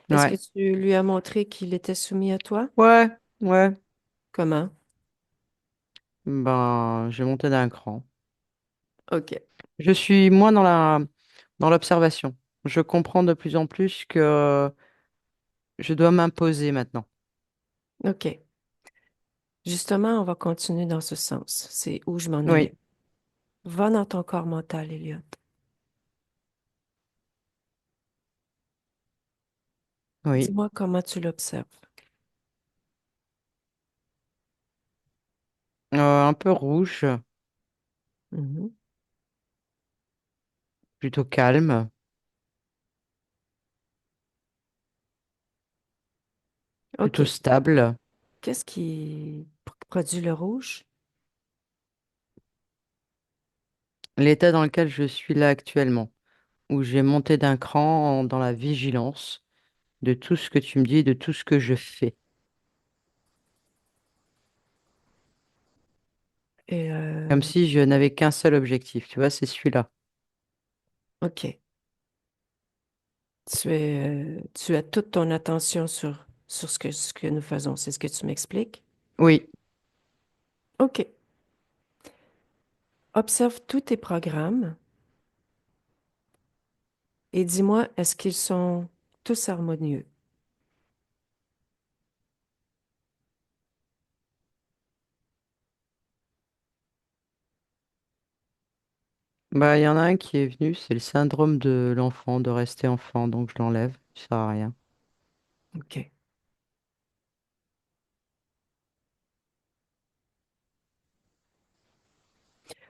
Est-ce que Ouais. tu lui as montré qu'il était soumis à toi? Ouais, ouais. Comment? Ben, j'ai monté d'un cran. OK. Je suis moins dans l'observation. Je comprends de plus en plus que je dois m'imposer maintenant. OK. Justement, on va continuer dans ce sens. C'est où je m'en Oui, allais. Va dans ton corps mental, Elliot. oui. Dis-moi comment tu l'observes. Un peu rouge, Mhm. plutôt calme, plutôt OK. stable. Qu'est-ce qui produit le rouge? L'état dans lequel je suis là actuellement, où j'ai monté d'un cran dans la vigilance. de tout ce que tu me dis, de tout ce que je fais. Et, Comme si je n'avais qu'un seul objectif, tu vois, c'est celui-là. OK. Tu as toute ton attention sur ce que nous faisons. C'est ce que tu m'expliques? Oui, OK. Observe tous tes programmes et dis-moi, est-ce qu'ils sont tous harmonieux? bah il y en a un qui est venu, c'est le syndrome de l'enfant, de rester enfant, donc je l'enlève, ça sert à rien. OK.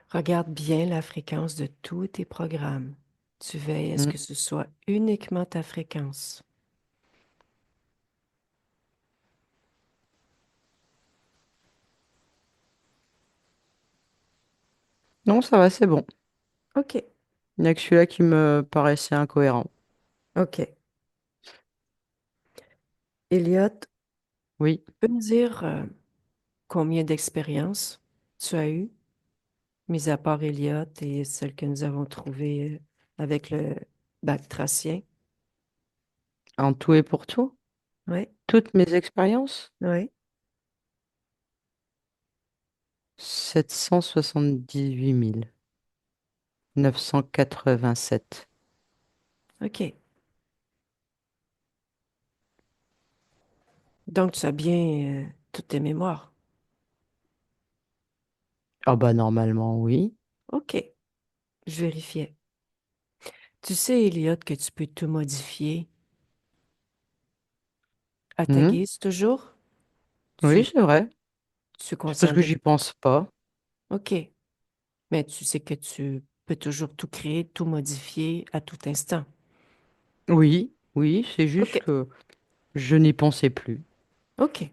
Regarde bien la fréquence de tous tes programmes. Tu veilles à ce Hmm. que ce soit uniquement ta fréquence. Non, ça va, c'est bon. OK. Il n'y a que celui-là qui me paraissait incohérent. OK. Elliot, Oui, peux me dire combien d'expériences tu as eu, mis à part Elliot et celle que nous avons trouvée avec le Bactracien? en tout et pour tout, Oui, toutes mes expériences, oui. 778 987. OK. Donc, tu as bien toutes tes mémoires. Ah bah normalement, oui. OK. Je vérifiais. Tu sais, Elliot, que tu peux tout modifier à ta Hmm. guise toujours? Oui, Tu, c'est vrai. tu C'est parce que conserves. j'y pense pas. OK. Mais tu sais que tu peux toujours tout créer, tout modifier à tout instant. Oui, oui, c'est OK. juste que je n'y pensais plus. OK.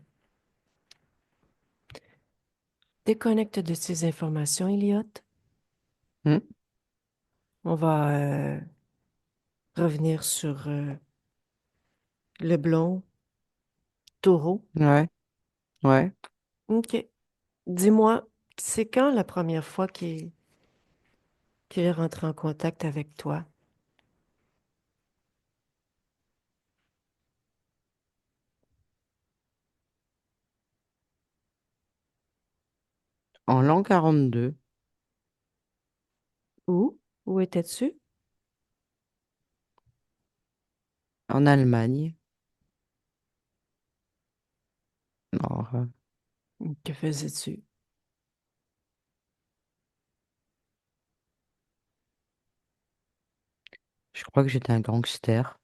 Déconnecte de ces informations, Elliot. Hmm. On va revenir sur le blond, taureau. Ouais, ouais. OK. Dis-moi, c'est quand la première fois qu'il est rentré en contact avec toi? En l'an 42, Où? Où étais-tu? en Allemagne, alors, Que faisais-tu? je crois que j'étais un gangster.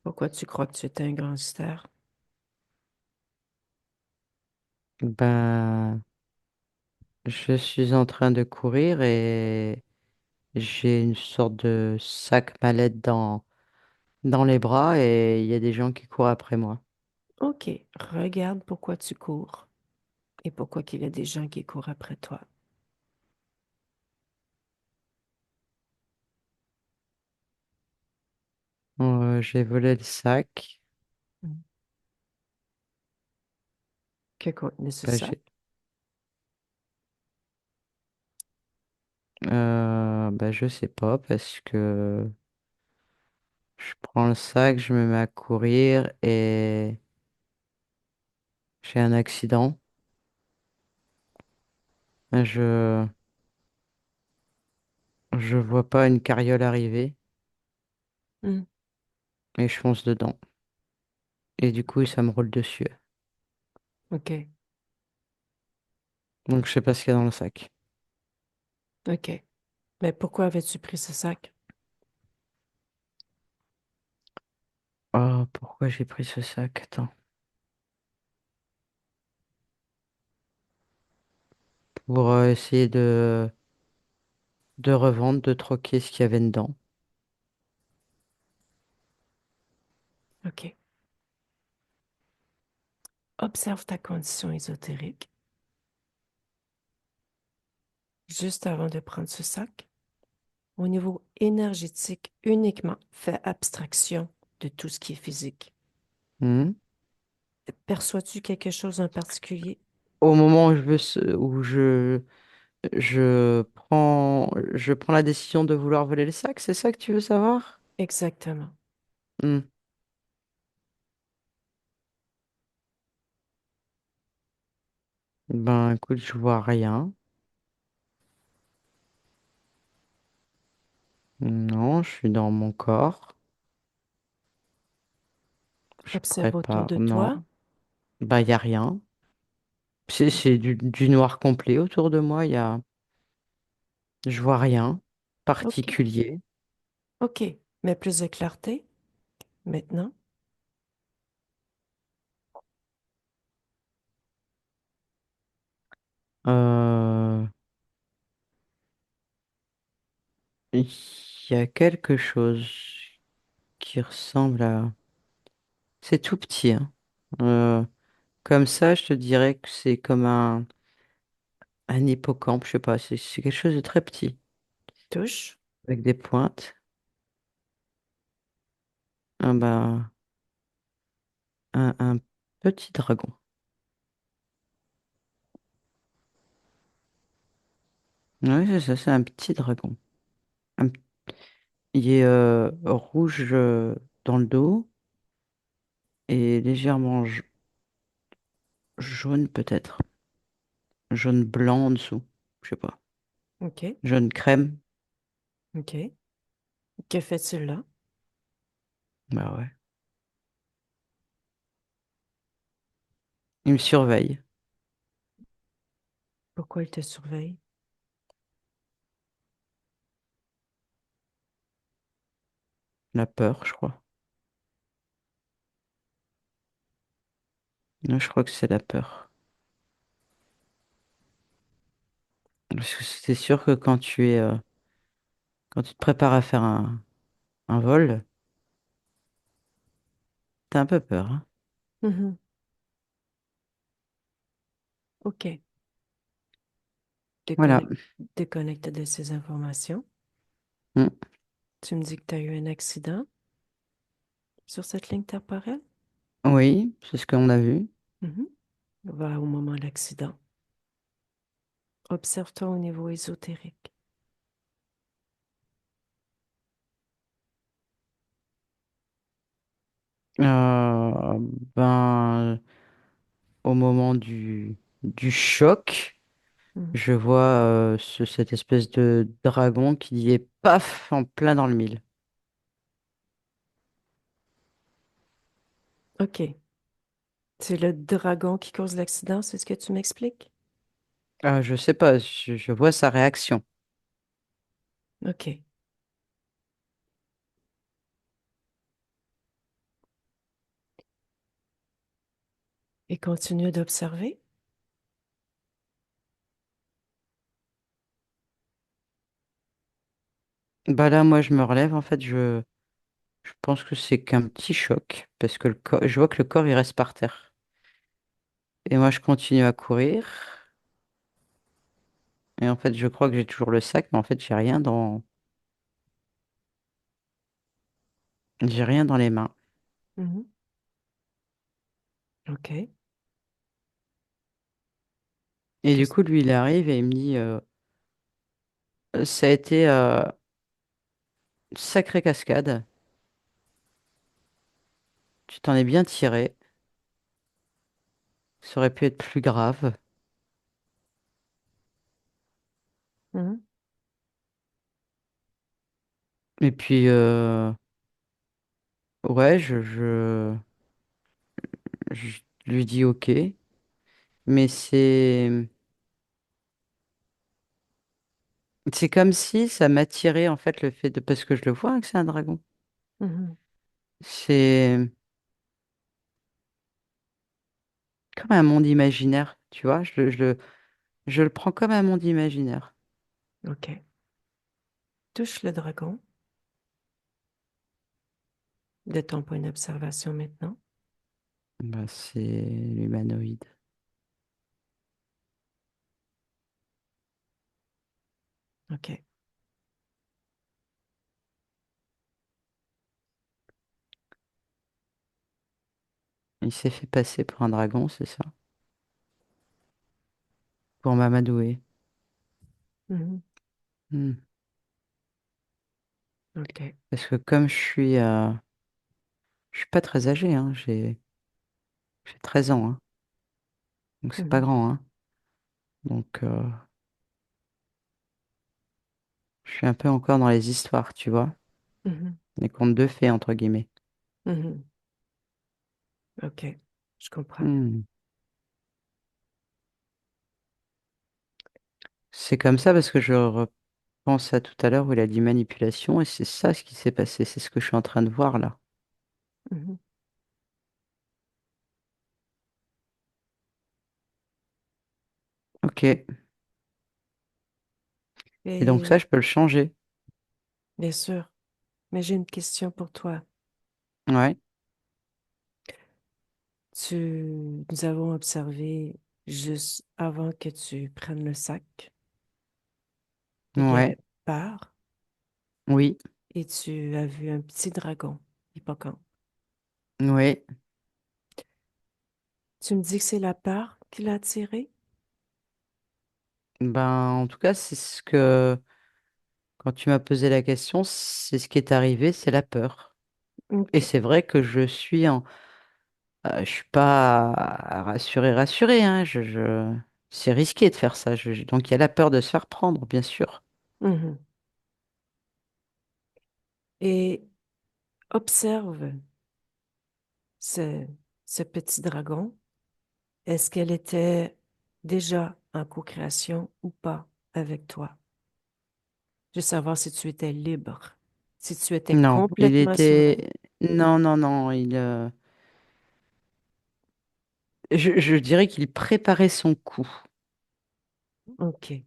Pourquoi tu crois que tu étais un gangster? Ben, je suis en train de courir et j'ai une sorte de sac mallette dans les bras et il y a des gens qui courent après moi. OK. Regarde pourquoi tu cours et pourquoi qu'il y a des gens qui courent après toi. J'ai volé le sac. Mm. Que contenait ce Ben, sac? ben, je sais pas parce que je prends le sac, je me mets à courir et j'ai un accident. Je, je vois pas une carriole arriver Hmm. et je fonce dedans. Et du coup, ça me roule dessus. OK. Donc, je sais pas ce qu'il y a dans le sac. OK. Mais pourquoi avais-tu pris ce sac? Oh, pourquoi j'ai pris ce sac? Attends. Pour essayer de revendre, de troquer ce qu'il y avait dedans. OK. Observe ta condition ésotérique juste avant de prendre ce sac. au niveau énergétique uniquement. Fais abstraction de tout ce qui est physique. Hmm. Perçois-tu quelque chose en particulier? Au moment où je prends la décision de vouloir voler le sac, c'est ça que tu veux savoir? Exactement. Hmm. Ben, écoute, je vois rien. Non, je suis dans mon corps. Je pourrais Observe autour pas. de Non. toi. Bah, y a rien. C'est du noir complet autour de moi. Je vois rien OK. particulier. OK. Mais plus de clarté maintenant. Euh, Il y a quelque chose qui ressemble à. C'est tout petit, hein. Euh, Comme ça, je te dirais que c'est comme un hippocampe. Je sais pas. C'est quelque chose de très petit Touche. avec des pointes. Ah bah, un petit dragon. Oui, c'est ça. C'est un petit dragon. Un Il est rouge dans le dos et légèrement jaune peut-être. Jaune blanc en dessous. Je sais pas. OK. Jaune crème. OK. Que fais-tu là? Bah ouais. Il me surveille. Pourquoi il te surveille? La peur, je crois. Non, je crois que c'est la peur. Parce que c'est sûr que quand tu te prépares à faire un vol, t'as un peu peur, hein. Mhm. OK. Voilà. Déconnecte, déconnecte de ces informations. Mm. Tu me dis que tu as eu un accident sur cette ligne temporelle? Oui, c'est ce qu'on a vu. Mhm. Va au moment de l'accident. Observe-toi au niveau ésotérique. Euh, ben, au moment du choc. Mhm. Je vois cette espèce de dragon qui est paf en plein dans le mille. OK. C'est le dragon qui cause l'accident, c'est ce que tu m'expliques? Ah, je sais pas, je vois sa réaction. OK. Et continue d'observer. Bah là, moi, je me relève. En fait, je pense que c'est qu'un petit choc parce que je vois que le corps, il reste par terre. Et moi, je continue à courir. Et en fait, je crois que j'ai toujours le sac, mais en fait, j'ai rien dans les mains. Mhm. OK. Et du Qu'est-ce- coup, lui, il arrive et il me dit, ça a été une sacrée cascade. Tu t'en es bien tiré. Ça aurait pu être plus grave. Mhm. Et puis, ouais, je lui dis OK, mais c'est comme si ça m'attirait en fait le fait de parce que je le vois hein, que c'est un dragon. Mhm. C'est comme un monde imaginaire, tu vois. Je le prends comme un monde imaginaire. OK. Touche le dragon de ton point d'observation maintenant. Bah, c'est l'humanoïde. OK. Il s'est fait passer pour un dragon, c'est ça? Pour m'amadouer. Mhm. Hmm. OK. Parce que comme je suis pas très âgé, hein, j'ai 13 ans, hein, donc c'est pas Mhm. grand, hein. Donc je suis un peu encore dans les histoires, tu vois, Mhm. les contes de fées entre guillemets. Mhm. OK. Je comprends. Hmm. C'est comme ça parce que je repense à tout à l'heure où il a dit manipulation et c'est ça ce qui s'est passé, c'est ce que je suis en train de voir là. Mhm. Ok. Et donc ça, Et je peux le changer. bien sûr, mais j'ai une question pour toi. Ouais, Nous avons observé juste avant que tu prennes le sac qu'il y ouais, avait peur oui, et tu as vu un petit dragon, hippocampe. oui. Tu me dis que c'est la peur qui l'a attiré? Ben, en tout cas, c'est ce que, quand tu m'as posé la question, c'est ce qui est arrivé, c'est la peur. Et OK. c'est vrai que je suis pas rassuré, hein. C'est risqué de faire ça. Donc il y a la peur de se faire prendre, bien sûr. Mhm. Et observe ce, ce petit dragon. Est-ce qu'elle était déjà en co-création ou pas avec toi? Je veux savoir si tu étais libre, si tu étais Non, il complètement souverain. était. Non, non, non. Je dirais qu'il préparait son coup. OK.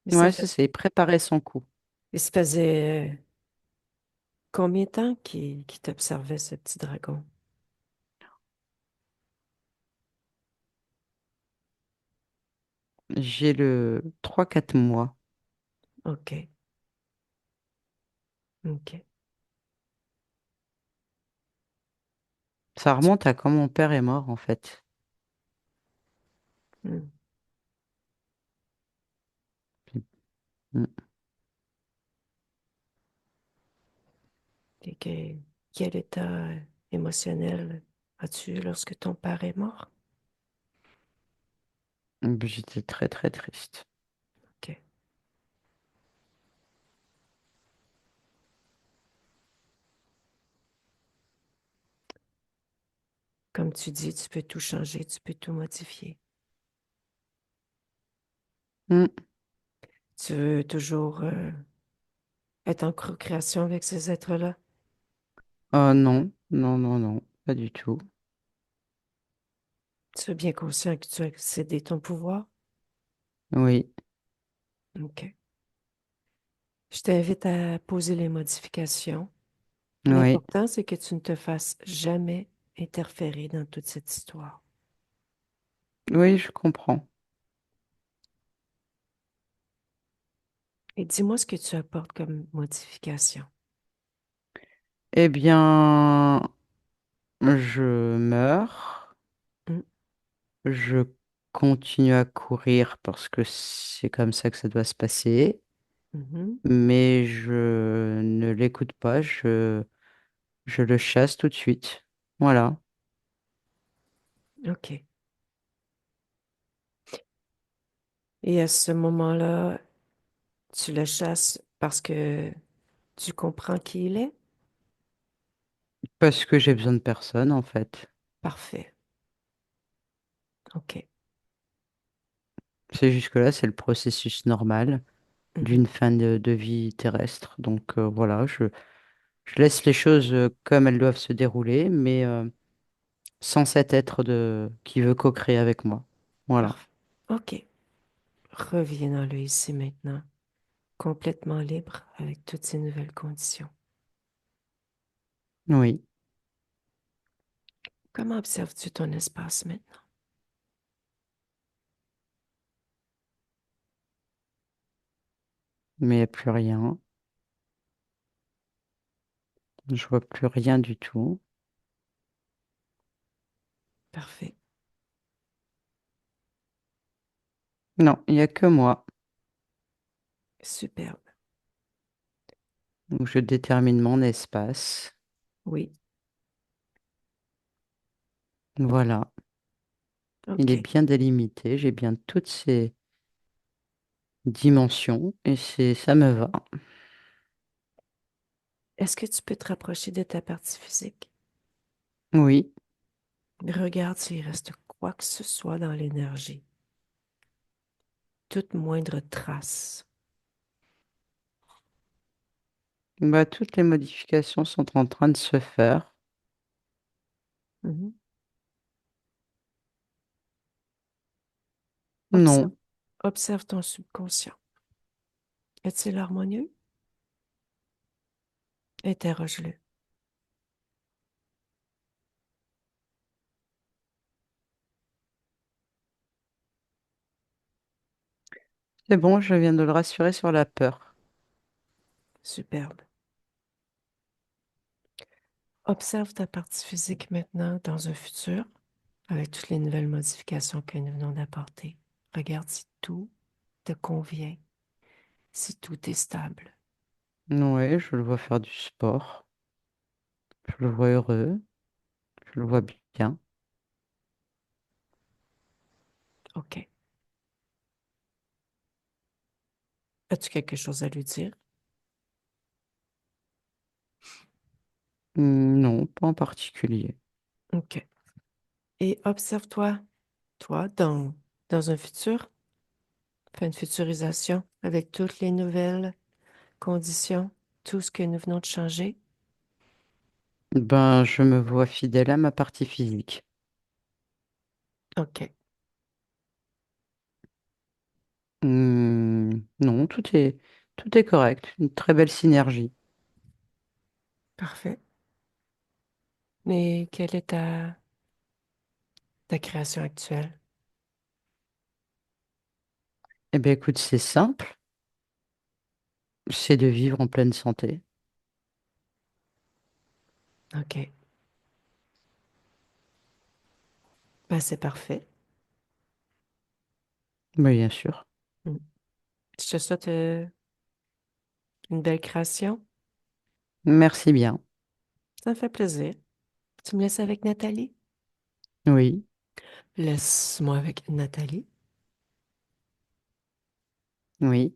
Mais Ouais, il préparait son coup. ça faisait combien de temps qu'il t'observait, ce petit dragon? J'ai le 3 4 mois. OK. OK. Ça remonte à quand mon père est mort, en fait. Hmm. Mm. Et quel état émotionnel as-tu eu lorsque ton père est mort? J'étais très, très triste. OK. Comme tu dis, tu peux tout changer, tu peux tout modifier. Mm. Tu veux toujours être en procréation avec ces êtres-là? Oh non, non, non, non, pas du tout. Tu es bien conscient que tu as cédé ton pouvoir? Oui, OK. Je t'invite à poser les modifications. oui, L'important, c'est que tu ne te fasses jamais interférer dans toute cette histoire. oui, je comprends. Et dis-moi ce que tu apportes comme modification. Eh bien, je meurs, Mm, je continue à courir parce que c'est comme ça que ça doit se passer, mhm. mais je ne l'écoute pas, je le chasse tout de suite. Voilà. OK. Et à ce moment-là, tu le chasses parce que tu comprends qui il est? Parce que j'ai besoin de personne, en fait. Parfait. OK. C'est jusque-là, c'est le processus normal Mhm. d'une fin de vie terrestre. Donc voilà, je laisse les choses comme elles doivent se dérouler, mais sans cet être qui veut co-créer avec moi. Voilà. Parfait. OK. Reviens dans le ici maintenant, complètement libre avec toutes ces nouvelles conditions. Oui, Comment observes-tu ton espace maintenant? mais il n'y a plus rien. Je vois plus rien du tout. Parfait. Non, il n'y a que moi. Superbe. Donc je détermine mon espace. Oui. Voilà. Il est OK. bien délimité. J'ai bien toutes ces dimensions et ça me va. Est-ce que tu peux te rapprocher de ta partie physique? Oui. Regarde s'il reste quoi que ce soit dans l'énergie. Toute moindre trace. Bah, toutes les modifications sont en train de se faire. Mhm. Observe. Non. Observe ton subconscient. Est-il harmonieux? Interroge-le. C'est bon, je viens de le rassurer sur la peur. Superbe. Observe ta partie physique maintenant dans un futur avec toutes les nouvelles modifications que nous venons d'apporter. Regarde si tout te convient, si tout est stable. Oui, je le vois faire du sport. Je le vois heureux. Je le vois bien. OK. As-tu quelque chose à lui dire? Non, pas en particulier. OK. Et observe-toi, toi, dans un futur. Fais une futurisation avec toutes les nouvelles conditions, tout ce que nous venons de changer. Ben, je me vois fidèle à ma partie physique. OK, Non, tout est correct. Une très belle synergie. parfait. Mais quelle est ta création actuelle? Eh bien, écoute, c'est simple. C'est de vivre en pleine santé. OK, ben, c'est parfait. Ben, bien sûr. Mm. Je te souhaite une belle création. Merci bien. Ça me fait plaisir. Tu me laisses avec Nathalie? Oui, Laisse-moi avec Nathalie. oui.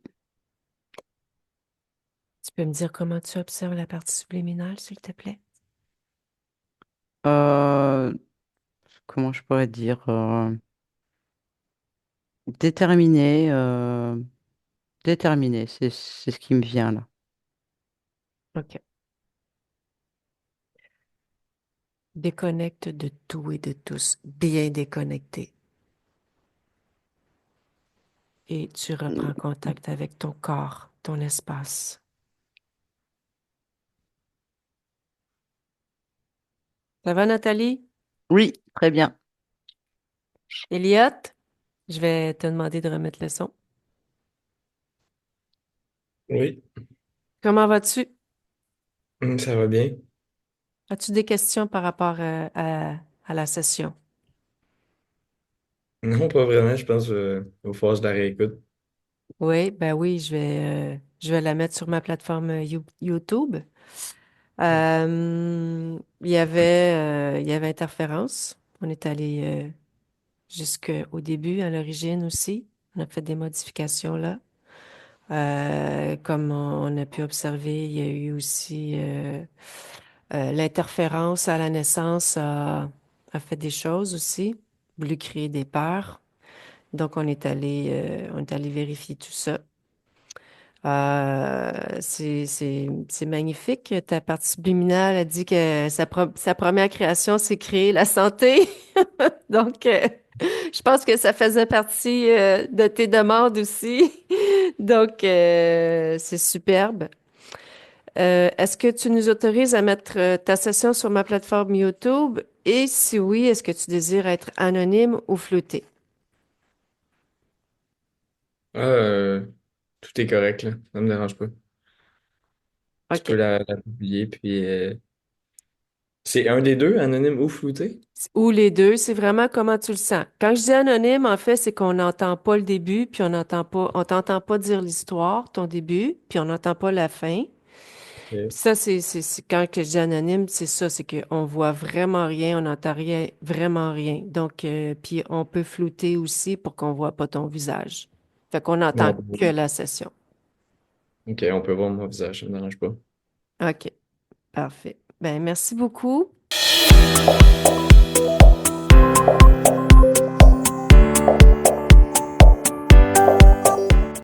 Tu peux me dire comment tu observes la partie subliminale, s'il te plaît? Euh, Comment je pourrais dire déterminé, déterminé, c'est ce qui me vient là. OK. Déconnecte de tout et de tous. Bien déconnecté. Et tu reprends contact avec ton corps, ton espace. Ça va, Nathalie? Oui, très bien. Elliot, je vais te demander de remettre le son. Oui, Comment vas-tu? ça va bien. As-tu des questions par rapport à la session? Non, pas vraiment, je pense aux forces de la réécoute. Oui, ben oui, je vais la mettre sur ma plateforme YouTube. Il y avait interférence. On est allé jusqu'au début, à l'origine aussi. On a fait des modifications là. Comme on a pu observer, il y a eu aussi l'interférence à la naissance a fait des choses aussi, voulu créer des peurs. Donc on est allé vérifier tout ça. C'est magnifique. Ta partie subliminale a dit que sa première création, c'est créer la santé. Donc, je pense que ça faisait partie de tes demandes aussi. Donc, c'est superbe. Est-ce que tu nous autorises à mettre ta session sur ma plateforme YouTube? Et si oui, est-ce que tu désires être anonyme ou flouté? Ah, tout est correct, là. Ça me dérange pas. Tu peux OK. la publier, puis c'est un des deux, anonyme ou flouté? Ou les deux, c'est vraiment comment tu le sens. Quand je dis anonyme, en fait, c'est qu'on n'entend pas le début, puis on t'entend pas dire l'histoire, ton début, puis on n'entend pas la fin. Ok. Puis ça, quand que je dis anonyme, c'est ça, c'est qu'on voit vraiment rien, on n'entend rien, vraiment rien. Donc, puis on peut flouter aussi pour qu'on voit pas ton visage. Fait qu'on Mais n'entend que la session. ok, on peut voir mon visage, ça me dérange pas. OK, parfait. Ben, merci beaucoup.